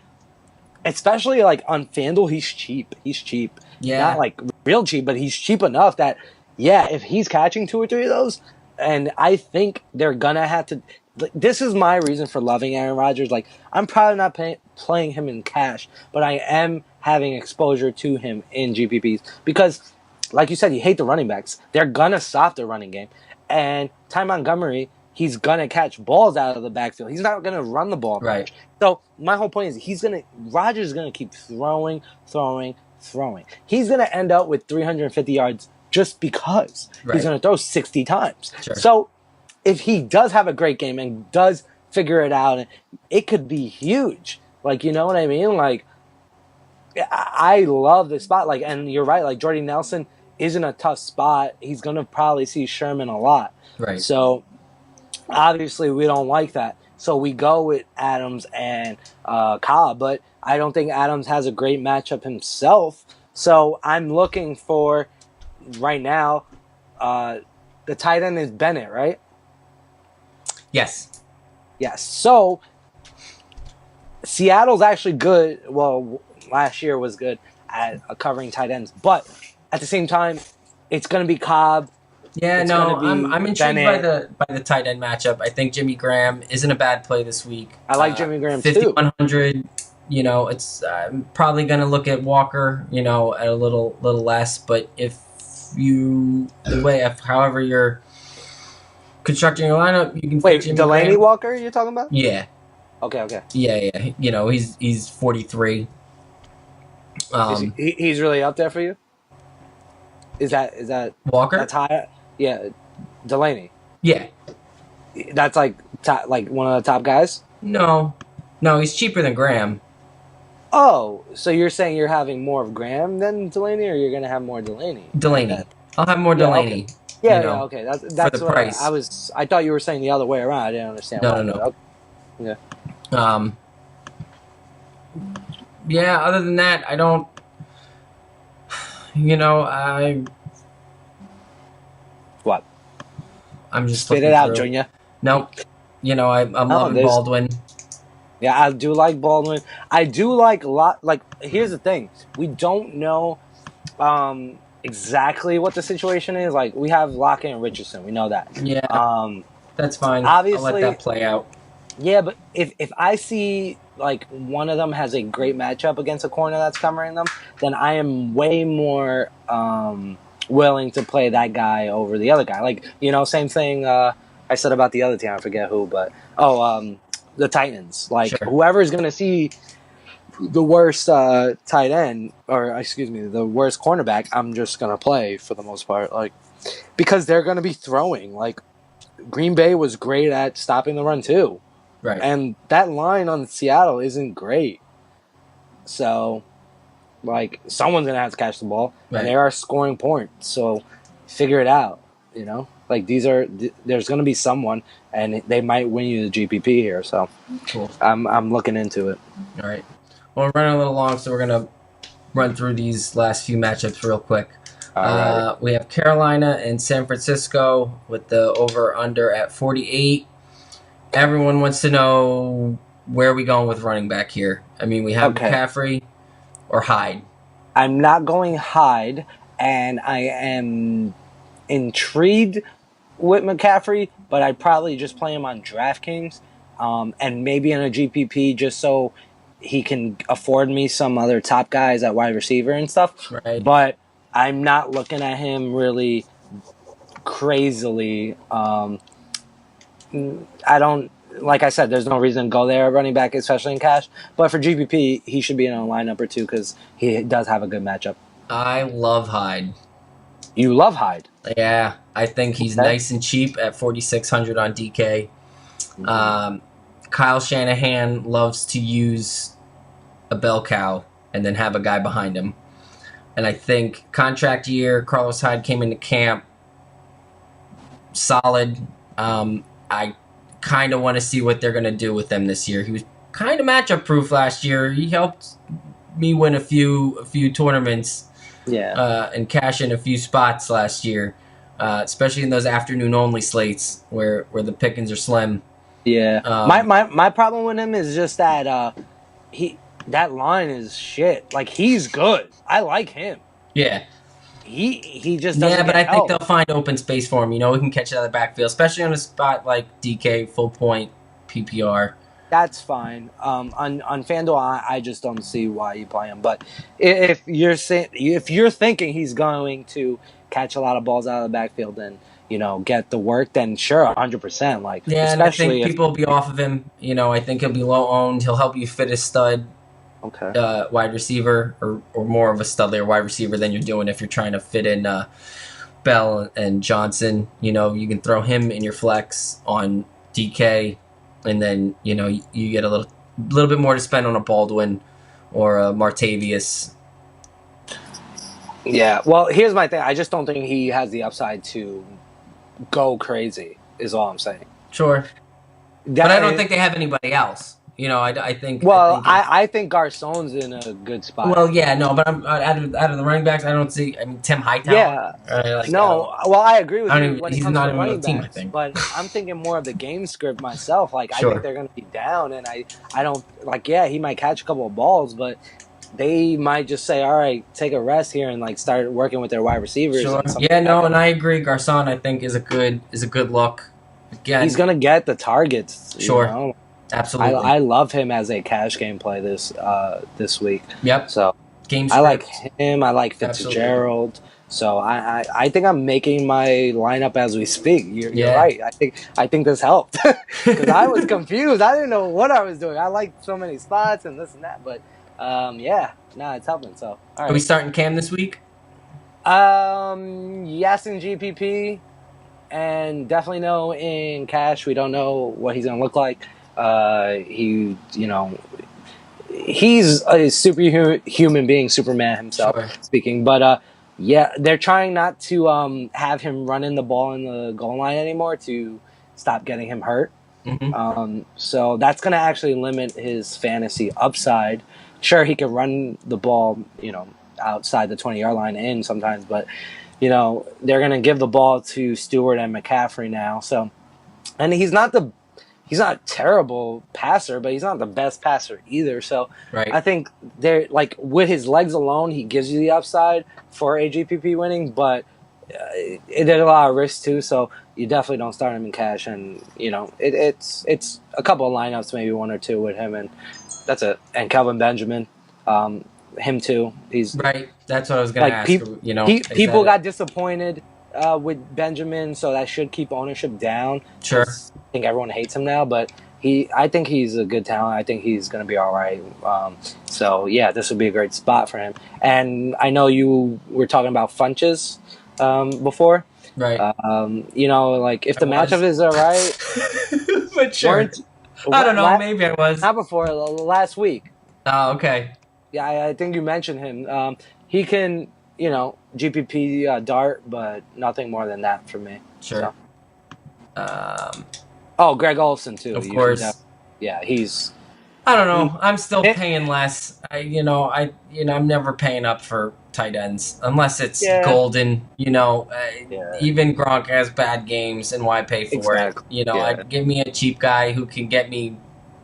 Speaker 3: especially like on FanDuel, he's cheap. He's cheap.
Speaker 2: Yeah.
Speaker 3: Not like real cheap, but he's cheap enough that, yeah, if he's catching 2 or 3 of those, and I think they're going to have to. Like, this is my reason for loving Aaron Rodgers. Like, I'm probably not playing him in cash, but I am having exposure to him in GPPs because, like you said, you hate the running backs. They're going to stop the running game. And Ty Montgomery, he's going to catch balls out of the backfield. He's not going to run the ball.
Speaker 2: Right.
Speaker 3: Much. So my whole point is Rodgers is going to keep throwing. He's going to end up with 350 yards just because he's going to throw 60 times.
Speaker 2: Sure.
Speaker 3: So if he does have a great game and does figure it out, it could be huge. Like, you know what I mean? Like, I love this spot. Like, and you're right. Like, Jordy Nelson is in a tough spot. He's going to probably see Sherman a lot.
Speaker 2: Right.
Speaker 3: So obviously we don't like that. So we go with Adams and Cobb, but I don't think Adams has a great matchup himself. So I'm looking for, right now, the tight end is Bennett, right?
Speaker 2: Yes.
Speaker 3: Yes. So Seattle's actually good. Well, last year was good at covering tight ends, but at the same time, it's going to be Cobb.
Speaker 2: Yeah, I'm intrigued by the tight end matchup. I think Jimmy Graham isn't a bad play this week.
Speaker 3: I like Jimmy Graham too.
Speaker 2: 5,100. You know, it's I'm probably going to look at Walker. You know, at a little less. But however you're constructing your lineup, you can
Speaker 3: wait.
Speaker 2: Jimmy
Speaker 3: Delaney
Speaker 2: Graham.
Speaker 3: Walker, you're talking about?
Speaker 2: Yeah.
Speaker 3: Okay.
Speaker 2: Yeah. You know, he's 43.
Speaker 3: He's really up there for you. Is that
Speaker 2: Walker?
Speaker 3: That's high. Yeah, Delaney.
Speaker 2: Yeah.
Speaker 3: That's like one of the top guys.
Speaker 2: No, he's cheaper than Graham.
Speaker 3: Oh, so you're saying you're having more of Graham than Delaney, or you're gonna have more Delaney?
Speaker 2: Delaney. I'll have more Delaney.
Speaker 3: Okay. Yeah,
Speaker 2: you know,
Speaker 3: yeah, okay. That's
Speaker 2: for the
Speaker 3: what
Speaker 2: price.
Speaker 3: I thought you were saying the other way around. I didn't understand.
Speaker 2: No.
Speaker 3: Okay.
Speaker 2: Yeah. Yeah. Other than that, I don't. You know,
Speaker 3: What?
Speaker 2: I'm just
Speaker 3: spit it out, Junior.
Speaker 2: Nope. You know, I'm loving Baldwin.
Speaker 3: Yeah, I do like Baldwin. I do like a lot. Like, here's the thing: we don't know exactly what the situation is. Like, we have Lockett and Richardson. We know that.
Speaker 2: Yeah. That's fine.
Speaker 3: Obviously,
Speaker 2: I'll let that play out.
Speaker 3: Yeah, but if I see like one of them has a great matchup against a corner that's covering them, then I am way more willing to play that guy over the other guy. Like, you know, same thing I said about the other team. I forget who, but the Titans. Like,
Speaker 2: sure.
Speaker 3: Whoever is going to see the worst tight end, or excuse me, the worst cornerback, I'm just going to play for the most part. Like, because they're going to be throwing. Like, Green Bay was great at stopping the run too.
Speaker 2: Right.
Speaker 3: And that line on Seattle isn't great. So, like, someone's going to have to catch the ball.
Speaker 2: Right.
Speaker 3: And they are scoring points. So, figure it out, you know? Like, there's going to be someone, and they might win you the GPP here. So,
Speaker 2: cool.
Speaker 3: I'm looking into it.
Speaker 2: All right. Well, we're running a little long, so we're going to run through these last few matchups real quick. We have Carolina and San Francisco with the over-under at 48. Everyone wants to know where are we going with running back here. I mean, we have McCaffrey or Hyde.
Speaker 3: I'm not going Hyde, and I am intrigued with McCaffrey, but I'd probably just play him on DraftKings and maybe in a GPP just so he can afford me some other top guys at wide receiver and stuff.
Speaker 2: Right.
Speaker 3: But I'm not looking at him really crazily. I don't, like I said, there's no reason to go there at running back, especially in cash. But for GPP, he should be in a lineup or two because he does have a good matchup.
Speaker 2: I love Hyde.
Speaker 3: You love Hyde?
Speaker 2: Yeah, I think he's nice and cheap at 4,600 on DK. Kyle Shanahan loves to use a bell cow and then have a guy behind him. And I think contract year, Carlos Hyde came into camp solid. I kind of want to see what they're going to do with him this year. He was kind of matchup proof last year. He helped me win a few tournaments, and cash in a few spots last year, especially in those afternoon only slates where the pickings are slim.
Speaker 3: Yeah, my problem with him is just that that line is shit. Like, he's good. I like him.
Speaker 2: Yeah.
Speaker 3: He just doesn't.
Speaker 2: Yeah, but I think
Speaker 3: help.
Speaker 2: they'll find open space for him. He can catch it out of the backfield, especially on a spot like DK, full point, PPR.
Speaker 3: That's fine. On FanDuel, I just don't see why you play him. But if you're thinking he's going to catch a lot of balls out of the backfield and get the work, then sure, 100%. Like,
Speaker 2: yeah, and I think people will be off of him. I think he'll be low owned. He'll help you fit a stud.
Speaker 3: Okay.
Speaker 2: Wide receiver or more of a stud layer wide receiver than you're doing if you're trying to fit in Bell and Johnson. You can throw him in your flex on DK, and then you get a little bit more to spend on a Baldwin or a Martavius.
Speaker 3: Yeah. Well, here's my thing. I just don't think he has the upside to go crazy. Is all I'm saying.
Speaker 2: Sure. But I don't think they have anybody else. I think.
Speaker 3: Well, I think Garcon's in a good spot.
Speaker 2: Well, yeah, no, but I'm out of the running backs. I don't see. I mean, Tim Hightower.
Speaker 3: Yeah. Well, I agree with you when it
Speaker 2: he's
Speaker 3: comes
Speaker 2: not
Speaker 3: to
Speaker 2: even
Speaker 3: running
Speaker 2: on the team,
Speaker 3: backs,
Speaker 2: I think.
Speaker 3: but I'm thinking more of the game script myself. Like,
Speaker 2: Sure.
Speaker 3: I think they're going to be down, and I don't like. Yeah, he might catch a couple of balls, but they might just say, "All right, take a rest here," and start working with their wide receivers.
Speaker 2: Sure. Yeah, no, and I agree. Garcon, I think, is a good look. Again,
Speaker 3: he's going to get the targets.
Speaker 2: Sure. Absolutely.
Speaker 3: I love him as a cash game play this week.
Speaker 2: Yep.
Speaker 3: So I like him. I like Fitzgerald. Absolutely. So I think I'm making my lineup as we speak. You're right. I think this helped because I was confused. I didn't know what I was doing. I liked so many spots and this and that, but it's helping. So all right.
Speaker 2: Are we starting Cam this week?
Speaker 3: Yes, in GPP, and definitely no in cash. We don't know what he's gonna look like. He's a superhuman being, Superman himself,
Speaker 2: sure.
Speaker 3: speaking. But they're trying not to have him running the ball in the goal line anymore to stop getting him hurt.
Speaker 2: Mm-hmm.
Speaker 3: So that's going to actually limit his fantasy upside. Sure, he can run the ball, outside the 20-yard line in sometimes, but they're going to give the ball to Stewart and McCaffrey now. So, and he's not a terrible passer, but he's not the best passer either. So
Speaker 2: right.
Speaker 3: I think they're with his legs alone, he gives you the upside for a GPP winning, but it did a lot of risk too. So you definitely don't start him in cash, and it's a couple of lineups, maybe one or two with him, and that's it. And Kelvin Benjamin, him too. He's
Speaker 2: right. That's what I was going to ask.
Speaker 3: People got disappointed with Benjamin, so that should keep ownership down.
Speaker 2: Sure.
Speaker 3: I think everyone hates him now, but I think he's a good talent. I think he's going to be all right. So yeah, this would be a great spot for him. And I know you were talking about Funches before,
Speaker 2: right?
Speaker 3: If the matchup is all right,
Speaker 2: but sure. I don't know. Maybe I was
Speaker 3: not before last week.
Speaker 2: Oh, okay.
Speaker 3: Yeah, I think you mentioned him. He can, GPP dart, but nothing more than that for me.
Speaker 2: Sure.
Speaker 3: So. Greg Olsen too.
Speaker 2: Of course.
Speaker 3: He's.
Speaker 2: I don't know. I'm still paying less. I'm never paying up for tight ends unless it's golden. Even Gronk has bad games, and why pay for it? Give me a cheap guy who can get me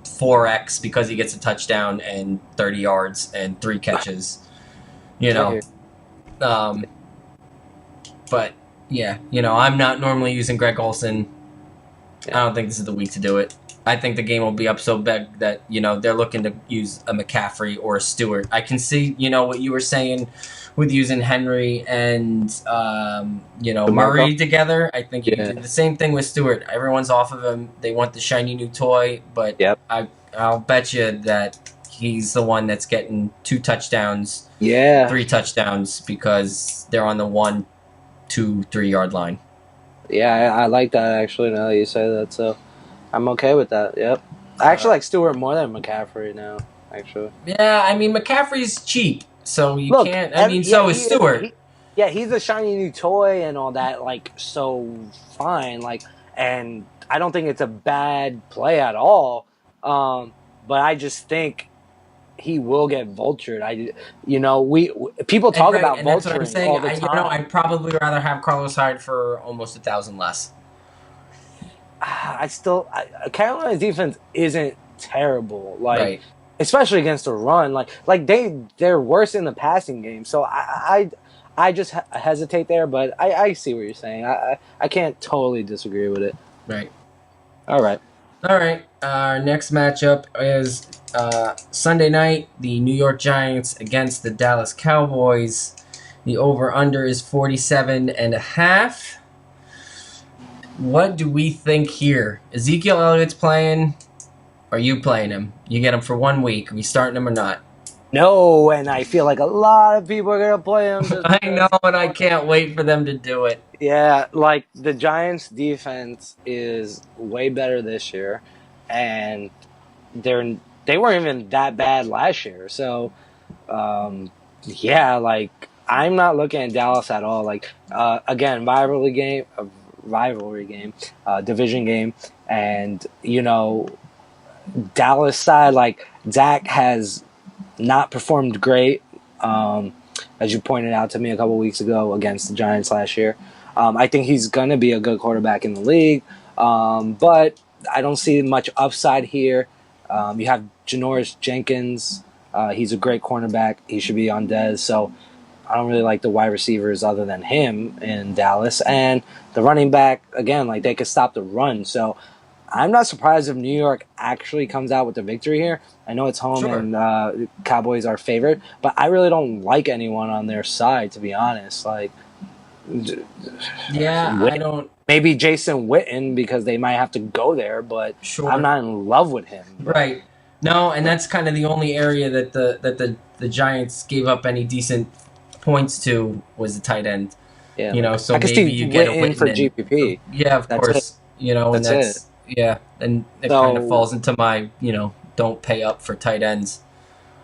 Speaker 2: 4x because he gets a touchdown and 30 yards and 3 catches. But yeah, I'm not normally using Greg Olsen. I don't think this is the week to do it. I think the game will be up so big that, they're looking to use a McCaffrey or a Stewart. I can see, what you were saying with using Henry and, Murray together. I think you can do the same thing with Stewart. Everyone's off of him. They want the shiny new toy, but I'll bet you that he's the one that's getting 2 touchdowns, 3 touchdowns because they're on the 1, 2, 3 yard line.
Speaker 3: Yeah, I like that actually. Now that you say that, so I'm okay with that. Yep. I actually like Stewart more than McCaffrey now. Actually,
Speaker 2: Yeah, I mean McCaffrey's cheap, so you
Speaker 3: look,
Speaker 2: can't. I mean, so is Stewart.
Speaker 3: He's a shiny new toy and all that. Like, so fine. Like, and I don't think it's a bad play at all. But I just think he will get vultured. People talk about
Speaker 2: and that's what I'm
Speaker 3: vulturing
Speaker 2: saying.
Speaker 3: all the time.
Speaker 2: I'd probably rather have Carlos Hyde for almost 1,000 less.
Speaker 3: Carolina's defense isn't terrible. Like,
Speaker 2: Right.
Speaker 3: especially against the run. Like they're worse in the passing game. So I just hesitate there, but I see what you're saying. I can't totally disagree with it.
Speaker 2: Right.
Speaker 3: All right.
Speaker 2: Our next matchup is Sunday night, the New York Giants against the Dallas Cowboys. The over-under is 47.5. What do we think here? Ezekiel Elliott's playing. Are you playing him? You get him for 1 week. Are we starting him or not?
Speaker 3: No, and I feel like a lot of people are gonna play him.
Speaker 2: I know, and I can't wait for them to do it.
Speaker 3: Yeah, like the Giants' defense is way better this year, and they weren't even that bad last year. So, like I'm not looking at Dallas at all. Like again, rivalry game, division game, and Dallas side, like Dak has not performed great, as you pointed out to me a couple weeks ago against the Giants last year. I think he's going to be a good quarterback in the league, but I don't see much upside here. You have Janoris Jenkins. He's a great cornerback. He should be on Dez, so I don't really like the wide receivers other than him in Dallas. And the running back, again, like they could stop the run, so I'm not surprised if New York actually comes out with the victory here. I know it's home and Cowboys are favored, but I really don't like anyone on their side, to be honest. Like,
Speaker 2: I don't.
Speaker 3: Maybe Jason Witten because they might have to go there, but I'm not in love with him.
Speaker 2: Right. No, and that's kind of the only area that the Giants gave up any decent points to was the tight end.
Speaker 3: Yeah.
Speaker 2: So maybe you get a Witten
Speaker 3: for GPP.
Speaker 2: Yeah, of course. And that's
Speaker 3: it.
Speaker 2: Yeah, and it kind of falls into my, don't pay up for tight ends.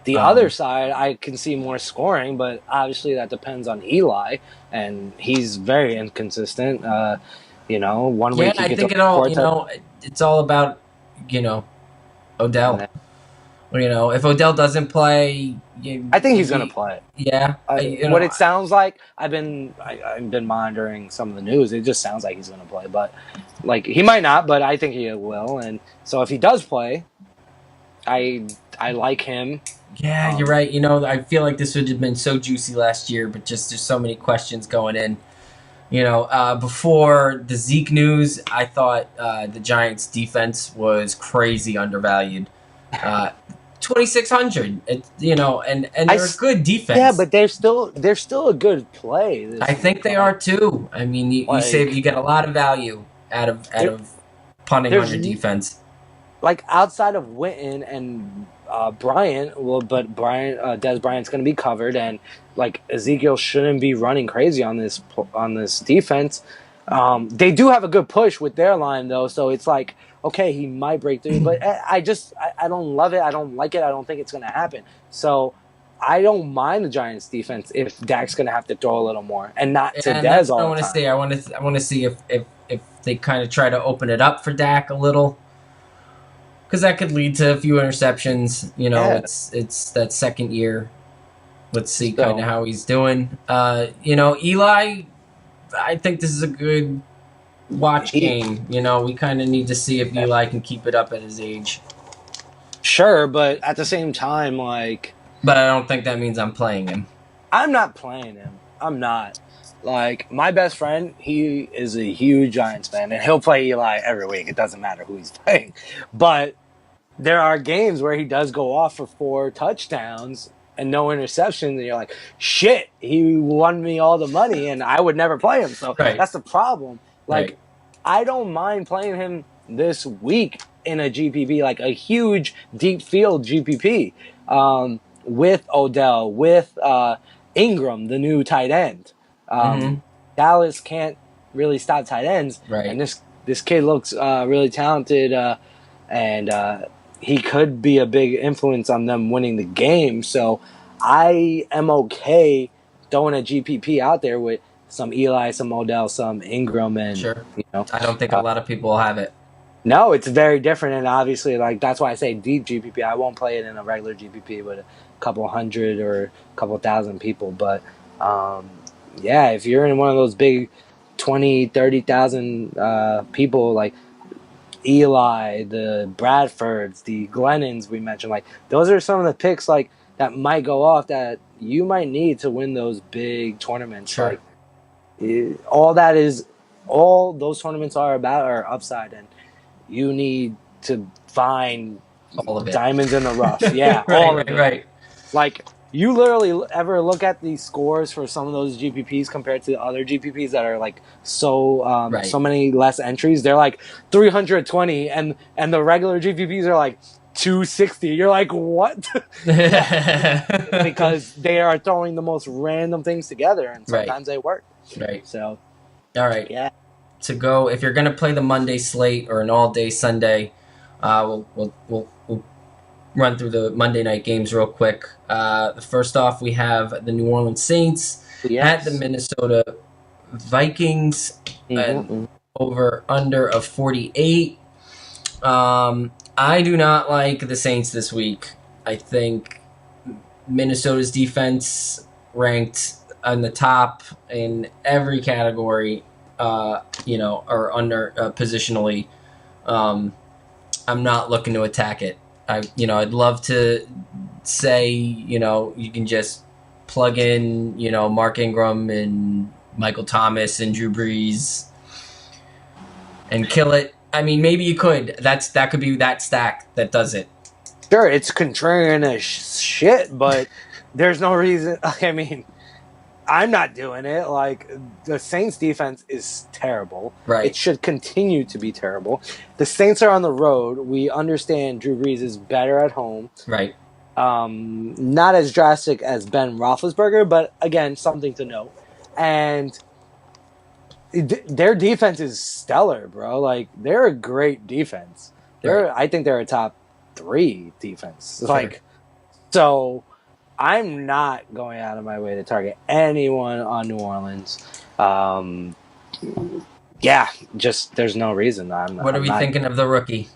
Speaker 3: The other side, I can see more scoring, but obviously that depends on Eli, and he's very inconsistent. 1 week
Speaker 2: I think it's all about, Odell. If Odell doesn't play,
Speaker 3: I think he's going to play.
Speaker 2: Yeah.
Speaker 3: What it sounds like, I've been monitoring some of the news. It just sounds like he's going to play, but like he might not. But I think he will, and so if he does play, I like him.
Speaker 2: Yeah, you're right. I feel like this would have been so juicy last year, but just there's so many questions going in. Before the Zeke news, I thought the Giants' defense was crazy undervalued. 2,600, and they're a good defense.
Speaker 3: Yeah, but they're still a good play.
Speaker 2: I think they are too. I mean, you get a lot of value out of punting on your defense.
Speaker 3: Like outside of Witten and Bryant, Dez Bryant's going to be covered, and like Ezekiel shouldn't be running crazy on this defense. They do have a good push with their line though, so it's like, okay, he might break through, but I don't love it. I don't like it. I don't think it's going to happen. So I don't mind the Giants' defense if Dak's going to have to throw a little more and not to Dez all the time.
Speaker 2: I want to see if they kind of try to open it up for Dak a little, because that could lead to a few interceptions. It's that second year. Let's see kind of how he's doing. Eli, I think this is a good watch game. We kind of need to see if Eli can keep it up at his age.
Speaker 3: Sure, but at the same time, like...
Speaker 2: But I don't think that means I'm playing him.
Speaker 3: I'm not playing him. I'm not. Like, my best friend, he is a huge Giants fan, and he'll play Eli every week. It doesn't matter who he's playing. But there are games where he does go off for 4 touchdowns and no interceptions, and you're like, shit, he won me all the money, and I would never play him. So That's the problem. Like, I don't mind playing him this week in a GPP, like a huge deep field GPP, with Odell, with Ingram, the new tight end. Dallas can't really stop tight ends, and this kid looks really talented, and he could be a big influence on them winning the game. So I am okay throwing a GPP out there with some Eli, some Odell, some Ingram, and
Speaker 2: Sure.
Speaker 3: you know,
Speaker 2: I don't think a lot of people will have it.
Speaker 3: no, it's very different, and obviously, like that's why I say deep GPP. I won't play it in a regular GPP with a couple hundred or a couple thousand people, but yeah, if you're in one of those big 20, 30,000 people, like Eli, the Bradfords, the Glennons we mentioned, like those are some of the picks like that might go off that you might need to win those big tournaments.
Speaker 2: Sure.
Speaker 3: Like all those tournaments are about are upside, and you need to find
Speaker 2: All of it.
Speaker 3: diamonds in the rough. Yeah, all of it.
Speaker 2: Right.
Speaker 3: Like you literally ever look at the scores for some of those GPPs compared to other GPPs that are like so so many less entries. They're like 320, and the regular GPPs are like 260. You're like, what? Because they are throwing the most random things together, and sometimes they work.
Speaker 2: Right.
Speaker 3: So,
Speaker 2: all right.
Speaker 3: Yeah.
Speaker 2: To go, if you're going to play the Monday slate or an all-day Sunday, we'll run through the Monday night games real quick. First off, we have the New Orleans Saints at the Minnesota Vikings, over under of 48. I do not like the Saints this week. I think Minnesota's defense ranked on the top in every category, or under positionally. I'm not looking to attack it. I'd love to say, you can just plug in, Mark Ingram and Michael Thomas and Drew Brees and kill it. I mean, maybe you could. That could be that stack that does it.
Speaker 3: Sure, it's contrarian as shit, but there's no reason. I mean, I'm not doing it. Like, the Saints defense is terrible.
Speaker 2: Right.
Speaker 3: It should continue to be terrible. The Saints are on the road. We understand Drew Brees is better at home.
Speaker 2: Right.
Speaker 3: Not as drastic as Ben Roethlisberger, but again, something to note. And their defense is stellar, bro. Like, they're a great defense. I think they're a top 3 defense.
Speaker 2: Sure.
Speaker 3: Like, so I'm not going out of my way to target anyone on New Orleans. Yeah, just there's no reason.
Speaker 2: What are we thinking of the rookie,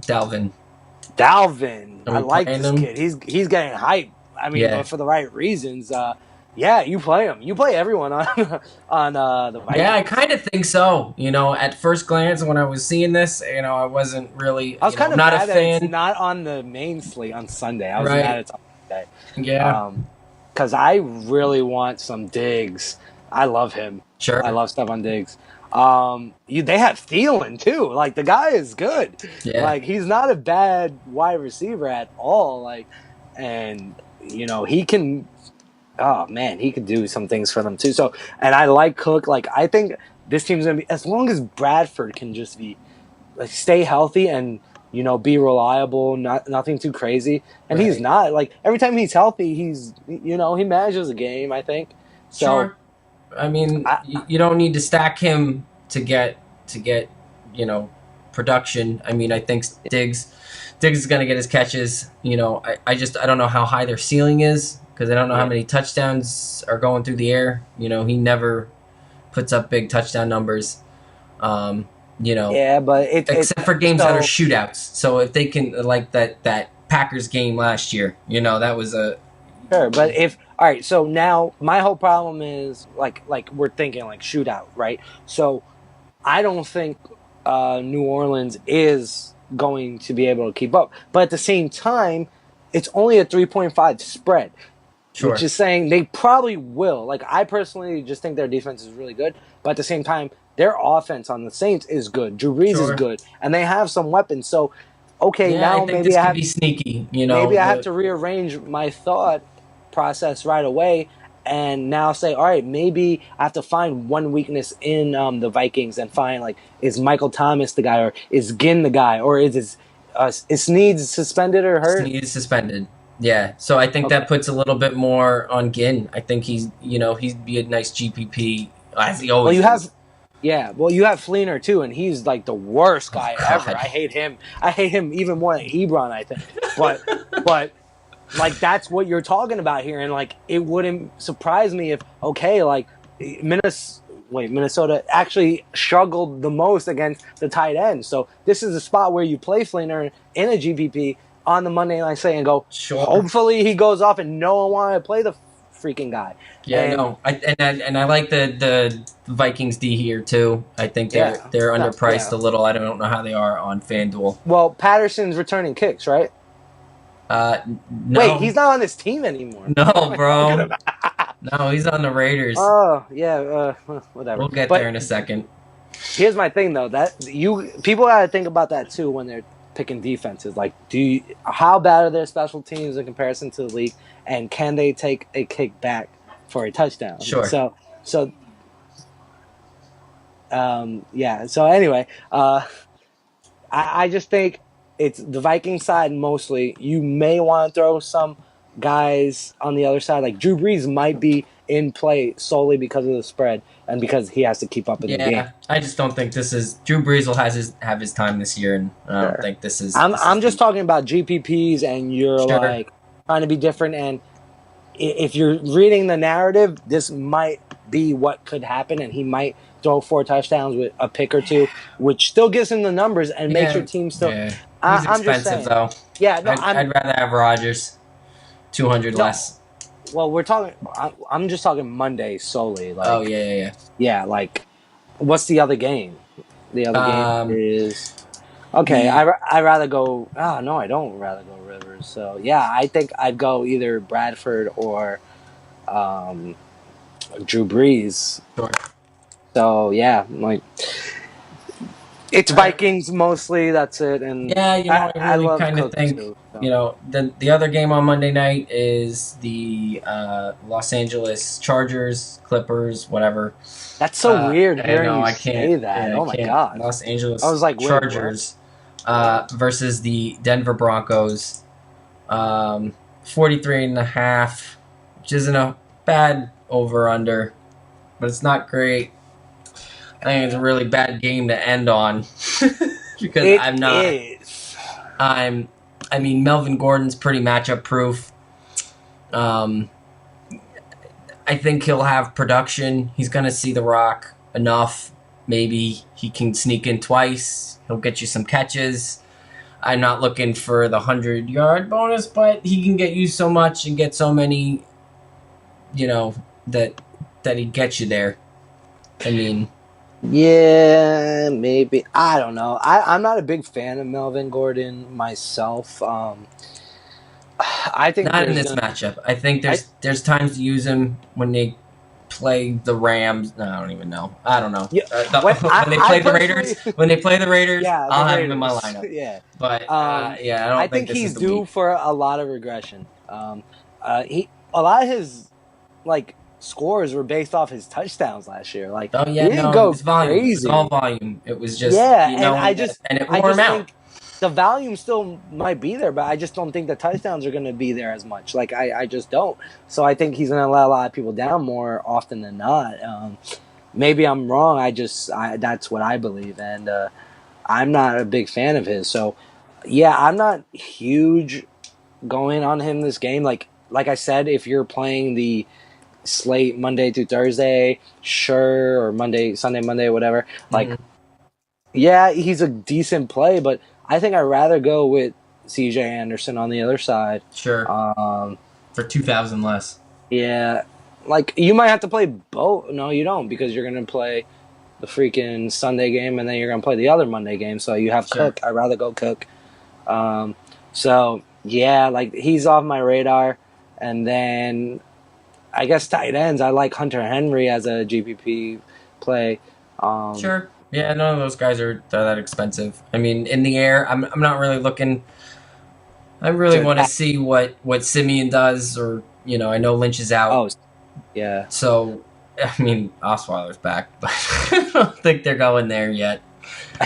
Speaker 2: Dalvin?
Speaker 3: I like this kid. He's getting hype. I mean, but for the right reasons. Yeah, you play him. You play everyone on the Vikings.
Speaker 2: Yeah, I kind of think so. At first glance, when I was seeing this, I wasn't really. I was
Speaker 3: kind of
Speaker 2: not
Speaker 3: mad
Speaker 2: a fan.
Speaker 3: That it's not on the main slate on Sunday. I was mad it's on Sunday.
Speaker 2: Yeah.
Speaker 3: Because I really want some Diggs. I love him.
Speaker 2: Sure.
Speaker 3: I love Stephon Diggs. They have Thielen too. Like, the guy is good.
Speaker 2: Yeah.
Speaker 3: Like, he's not a bad wide receiver at all. Like, and he can. Oh man, he could do some things for them too. So, and I like Cook. Like, I think this team's gonna be, as long as Bradford can just be, like, stay healthy and be reliable, nothing too crazy. And he's not. Like, every time he's healthy, he's he manages a game, I think. So,
Speaker 2: sure. I mean, you don't need to stack him to get production. I mean, I think Diggs is gonna get his catches. I don't know how high their ceiling is, because I don't know how many touchdowns are going through the air. He never puts up big touchdown numbers.
Speaker 3: Yeah, but
Speaker 2: except for games that are shootouts. So if they can, like that Packers game last year, that was a
Speaker 3: sure. But all right, so now my whole problem is like we're thinking like shootout, right? So I don't think New Orleans is going to be able to keep up, but at the same time, it's only a 3.5 spread.
Speaker 2: Sure.
Speaker 3: Which is saying they probably will. Like, I personally just think their defense is really good, but at the same time, their offense on the Saints is good. Drew Brees is good, and they have some weapons. So, okay, now maybe I have
Speaker 2: to be sneaky.
Speaker 3: Maybe I have to rearrange my thought process right away, and now say, all right, maybe I have to find one weakness in the Vikings and find, like, is Michael Thomas the guy, or is Ginn the guy, or is Snead suspended or hurt?
Speaker 2: Snead is suspended. Yeah, so I think that puts a little bit more on Ginn. I think he'd be a nice GPP, as he always is.
Speaker 3: Yeah, well, you have Fleener too, and he's like the worst guy ever.
Speaker 2: God.
Speaker 3: I hate him. I hate him even more than Ebron, I think. But like that's what you're talking about here, and like it wouldn't surprise me if like Minnesota actually struggled the most against the tight end. So this is a spot where you play Fleener in a GPP on the Monday night slate and go.
Speaker 2: Sure.
Speaker 3: Hopefully he goes off, and no one want to play the freaking guy.
Speaker 2: Yeah,
Speaker 3: and,
Speaker 2: no, I like the Vikings D here too. I think they're underpriced a little. I don't know how they are on FanDuel.
Speaker 3: Well, Patterson's returning kicks, right?
Speaker 2: No.
Speaker 3: Wait, he's not on this team anymore.
Speaker 2: No, bro. No, he's on the Raiders.
Speaker 3: Oh yeah, whatever.
Speaker 2: We'll get there in a second.
Speaker 3: Here's my thing though: that people gotta think about that too when they're picking defenses. Like, how bad are their special teams in comparison to the league, and can they take a kick back for a touchdown?
Speaker 2: Sure.
Speaker 3: So yeah. So anyway, I just think it's the Viking side mostly. You may want to throw some guys on the other side. Like Drew Brees might be in play solely because of the spread and because he has to keep up in the game.
Speaker 2: Yeah, I just don't think this is Drew Brees will have his time this year, and I don't think this is.
Speaker 3: I'm just talking about GPPs, and you're like trying to be different. And if you're reading the narrative, this might be what could happen, and he might throw 4 touchdowns with a pick or 2, which still gives him the numbers and makes your team still.
Speaker 2: Yeah. He's
Speaker 3: I'm
Speaker 2: expensive
Speaker 3: just saying.
Speaker 2: though.
Speaker 3: Yeah, no,
Speaker 2: I'd rather have Rodgers. 200 less.
Speaker 3: Well, we're talking. I'm just talking Monday solely. Like,
Speaker 2: oh yeah.
Speaker 3: Yeah, like, what's the other game? The other game is okay. I rather go. Oh no, I don't rather go Rivers. So yeah, I think I'd go either Bradford or Drew Brees.
Speaker 2: Sure.
Speaker 3: So yeah, like it's Vikings mostly. That's it. And
Speaker 2: yeah, I really kind of think too, so. The other game on Monday night is the Los Angeles Chargers, Clippers, whatever.
Speaker 3: That's so weird hearing
Speaker 2: I
Speaker 3: you
Speaker 2: can't
Speaker 3: say that. Oh my god,
Speaker 2: Los Angeles
Speaker 3: I was like,
Speaker 2: Chargers versus the Denver Broncos, 43.5, which isn't a bad over/under, but it's not great. I think it's a really bad game to end on because I'm not. I mean, Melvin Gordon's pretty matchup proof. I think he'll have production. He's going to see the rock enough. Maybe he can sneak in twice. He'll get you some catches. I'm not looking for the 100-yard bonus, but he can get you so much and get so many, that he gets you there. I mean...
Speaker 3: Yeah, maybe. I don't know. I'm not a big fan of Melvin Gordon myself. I think
Speaker 2: not in this matchup. I think there's times to use him when they play the Rams. No, I don't even know. I don't know.
Speaker 3: Yeah,
Speaker 2: when they play the Raiders,
Speaker 3: yeah,
Speaker 2: I'll have him in my lineup.
Speaker 3: Yeah,
Speaker 2: but I don't think this
Speaker 3: he's
Speaker 2: is the
Speaker 3: due
Speaker 2: week.
Speaker 3: for a lot of regression. A lot of his scores were based off his touchdowns last year. Like,
Speaker 2: oh yeah,
Speaker 3: he didn't go
Speaker 2: it was volume.
Speaker 3: crazy.
Speaker 2: It was all volume. It was just
Speaker 3: and
Speaker 2: it wore him out.
Speaker 3: Think the volume still might be there, but I just don't think the touchdowns are going to be there as much. Like, I just don't. So I think he's going to let a lot of people down more often than not. Maybe I'm wrong. That's what I believe, and I'm not a big fan of his. So yeah, I'm not huge going on him this game. Like I said, if you're playing the slate Monday through Thursday, sure, or Sunday, Monday, whatever. Like, yeah, he's a decent play, but I think I'd rather go with CJ Anderson on the other side.
Speaker 2: Sure. For 2,000 less.
Speaker 3: Yeah, like you might have to play both. No, you don't, because you're gonna play the freaking Sunday game and then you're gonna play the other Monday game. So you have Cook. I'd rather go Cook. So yeah, like he's off my radar, and then. I guess tight ends. I like Hunter Henry as a GPP play.
Speaker 2: Sure. Yeah, none of those guys are that expensive. I mean, in the air, I'm not really looking. I really want to see what Simeon does, or I know Lynch is out.
Speaker 3: Oh, yeah.
Speaker 2: So, I mean, Osweiler's back, but I don't think they're going there yet.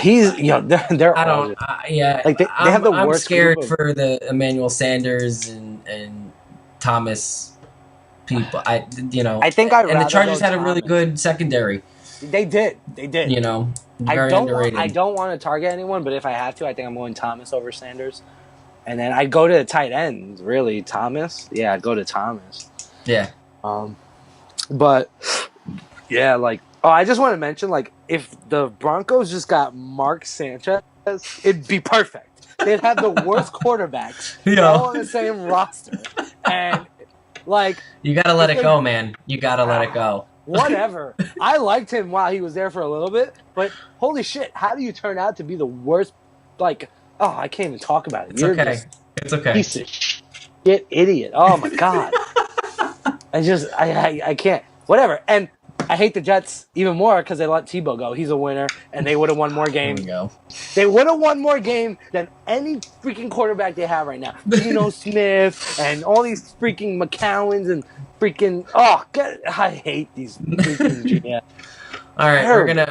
Speaker 3: He's they're.
Speaker 2: I don't. Yeah,
Speaker 3: like they have the worst.
Speaker 2: I'm scared for the Emmanuel Sanders and Thomas. People, I think
Speaker 3: I'd
Speaker 2: and the Chargers
Speaker 3: go
Speaker 2: had a really good secondary.
Speaker 3: They did.
Speaker 2: You know, very
Speaker 3: I
Speaker 2: underrated.
Speaker 3: don't want to target anyone, but if I have to, I think I'm going Thomas over Sanders. And then I'd go to the tight end, really. Thomas? Yeah, I'd go to Thomas.
Speaker 2: Yeah.
Speaker 3: But, yeah, like... Oh, I just want to mention, like, if the Broncos just got Mark Sanchez, it'd be perfect. They'd have the worst quarterbacks all on the same roster. And, like...
Speaker 2: You got to let it go, man. You got to let it go.
Speaker 3: Whatever. I liked him while he was there for a little bit, but holy shit, how do you turn out to be the worst, like... Oh, I can't even talk about it.
Speaker 2: It's okay. It's okay.
Speaker 3: Piece of shit idiot. Oh, my God. I can't. Whatever. And I hate the Jets even more because they let Tebow go. He's a winner, and they would have won more games.
Speaker 2: There we go.
Speaker 3: They would have won more games than any freaking quarterback they have right now. Geno Smith and all these freaking McCowans and freaking... Oh, I hate these freaking GM.
Speaker 2: All right,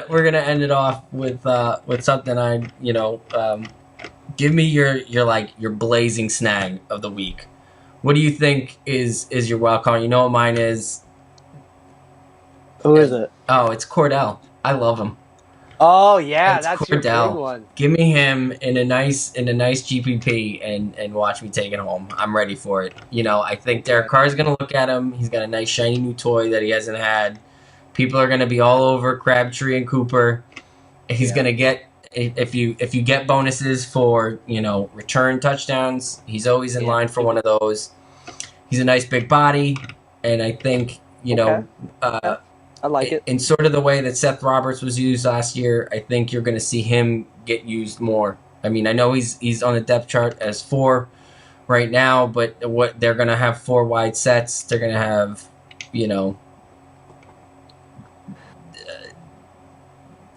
Speaker 2: we're gonna end it off with something give me your blazing snag of the week. What do you think is your wild card? You know what mine is?
Speaker 3: Who is it?
Speaker 2: Oh, it's Cordell. I love him.
Speaker 3: Oh yeah,
Speaker 2: it's
Speaker 3: that's
Speaker 2: Cordell.
Speaker 3: Your big one.
Speaker 2: Give me him in a nice GPP and watch me take it home. I'm ready for it. You know, I think Derek Carr's gonna look at him. He's got a nice shiny new toy that he hasn't had. People are gonna be all over Crabtree and Cooper. He's gonna get if you get bonuses for return touchdowns. He's always in line for one of those. He's a nice big body, and I think
Speaker 3: I like it.
Speaker 2: In sort of the way that Seth Roberts was used last year, I think you're going to see him get used more. I mean, I know he's on the depth chart as 4 right now, but what they're going to have 4 wide sets. They're going to have,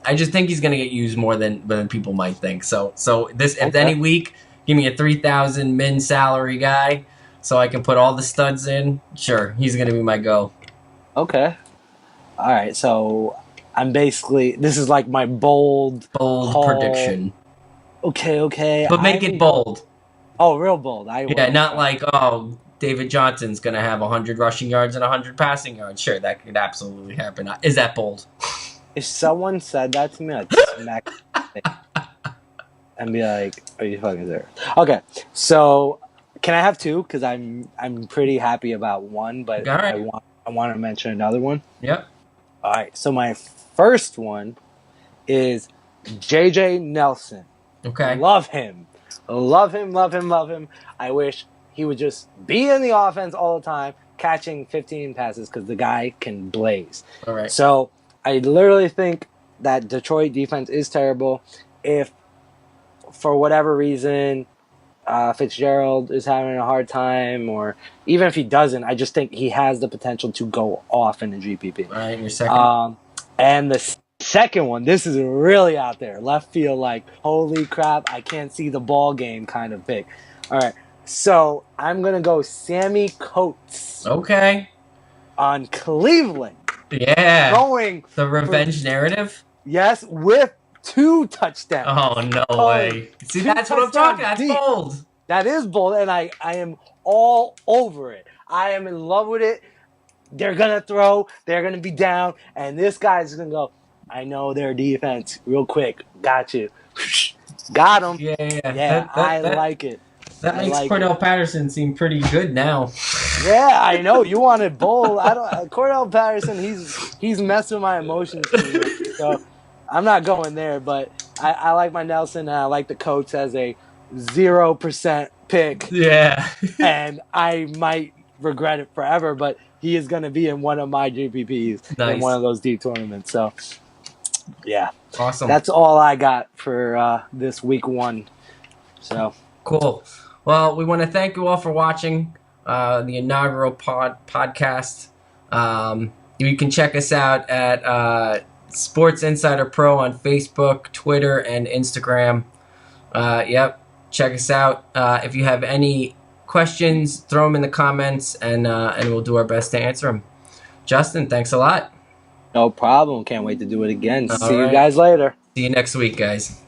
Speaker 2: I just think he's going to get used more than people might think. So this if any week, give me a 3,000 min salary guy, so I can put all the studs in. Sure, he's going to be my go.
Speaker 3: Okay. All right, so I'm basically... This is like my bold
Speaker 2: prediction.
Speaker 3: Okay.
Speaker 2: But make it bold.
Speaker 3: Oh, real bold.
Speaker 2: Not like, David Johnson's going to have 100 rushing yards and 100 passing yards. Sure, that could absolutely happen. Is that bold?
Speaker 3: If someone said that to me, I'd smack and be like, are you fucking serious? Okay, so can I have 2? Because I'm pretty happy about one, but I want to mention another one.
Speaker 2: Yep.
Speaker 3: All right, so my first one is J.J. Nelson.
Speaker 2: Okay.
Speaker 3: Love him. I wish he would just be in the offense all the time, catching 15 passes, because the guy can blaze.
Speaker 2: All right.
Speaker 3: So I literally think that Detroit defense is terrible. If, for whatever reason, Fitzgerald is having a hard time, or even if he doesn't, I just think he has the potential to go off in the GPP.
Speaker 2: All right, your second.
Speaker 3: And the second one, this is really out there. Left field, like, holy crap, I can't see the ball game kind of pick. All right, so I'm going to go Sammy Coates.
Speaker 2: Okay.
Speaker 3: On Cleveland.
Speaker 2: Yeah.
Speaker 3: Going
Speaker 2: the revenge narrative?
Speaker 3: Yes, with 2 touchdowns.
Speaker 2: Oh, no way. See, that's what I'm talking about. That's bold.
Speaker 3: That is bold, and I am all over it. I am in love with it. They're going to throw. They're going to be down, and this guy's going to go, I know their defense real quick. Got you. Got him.
Speaker 2: Yeah.
Speaker 3: I like it.
Speaker 2: That makes Cordell Patterson seem pretty good now.
Speaker 3: Yeah, I know. You wanted bold. Cordell Patterson, he's messing with my emotions too much, so I'm not going there, but I like my Nelson, and I like the Coates as a 0% pick.
Speaker 2: Yeah.
Speaker 3: And I might regret it forever, but he is going to be in one of my GPPs in one of those deep tournaments. So, yeah.
Speaker 2: Awesome.
Speaker 3: That's all I got for this week 1. So
Speaker 2: cool. Well, we want to thank you all for watching the inaugural podcast. You can check us out at Sports Insider Pro on Facebook, Twitter, and Instagram. Check us out. If you have any questions, throw them in the comments, and we'll do our best to answer them. Justin, thanks a lot.
Speaker 3: No problem. Can't wait to do it again.
Speaker 2: All
Speaker 3: See
Speaker 2: right.
Speaker 3: you guys later.
Speaker 2: See you next week, guys.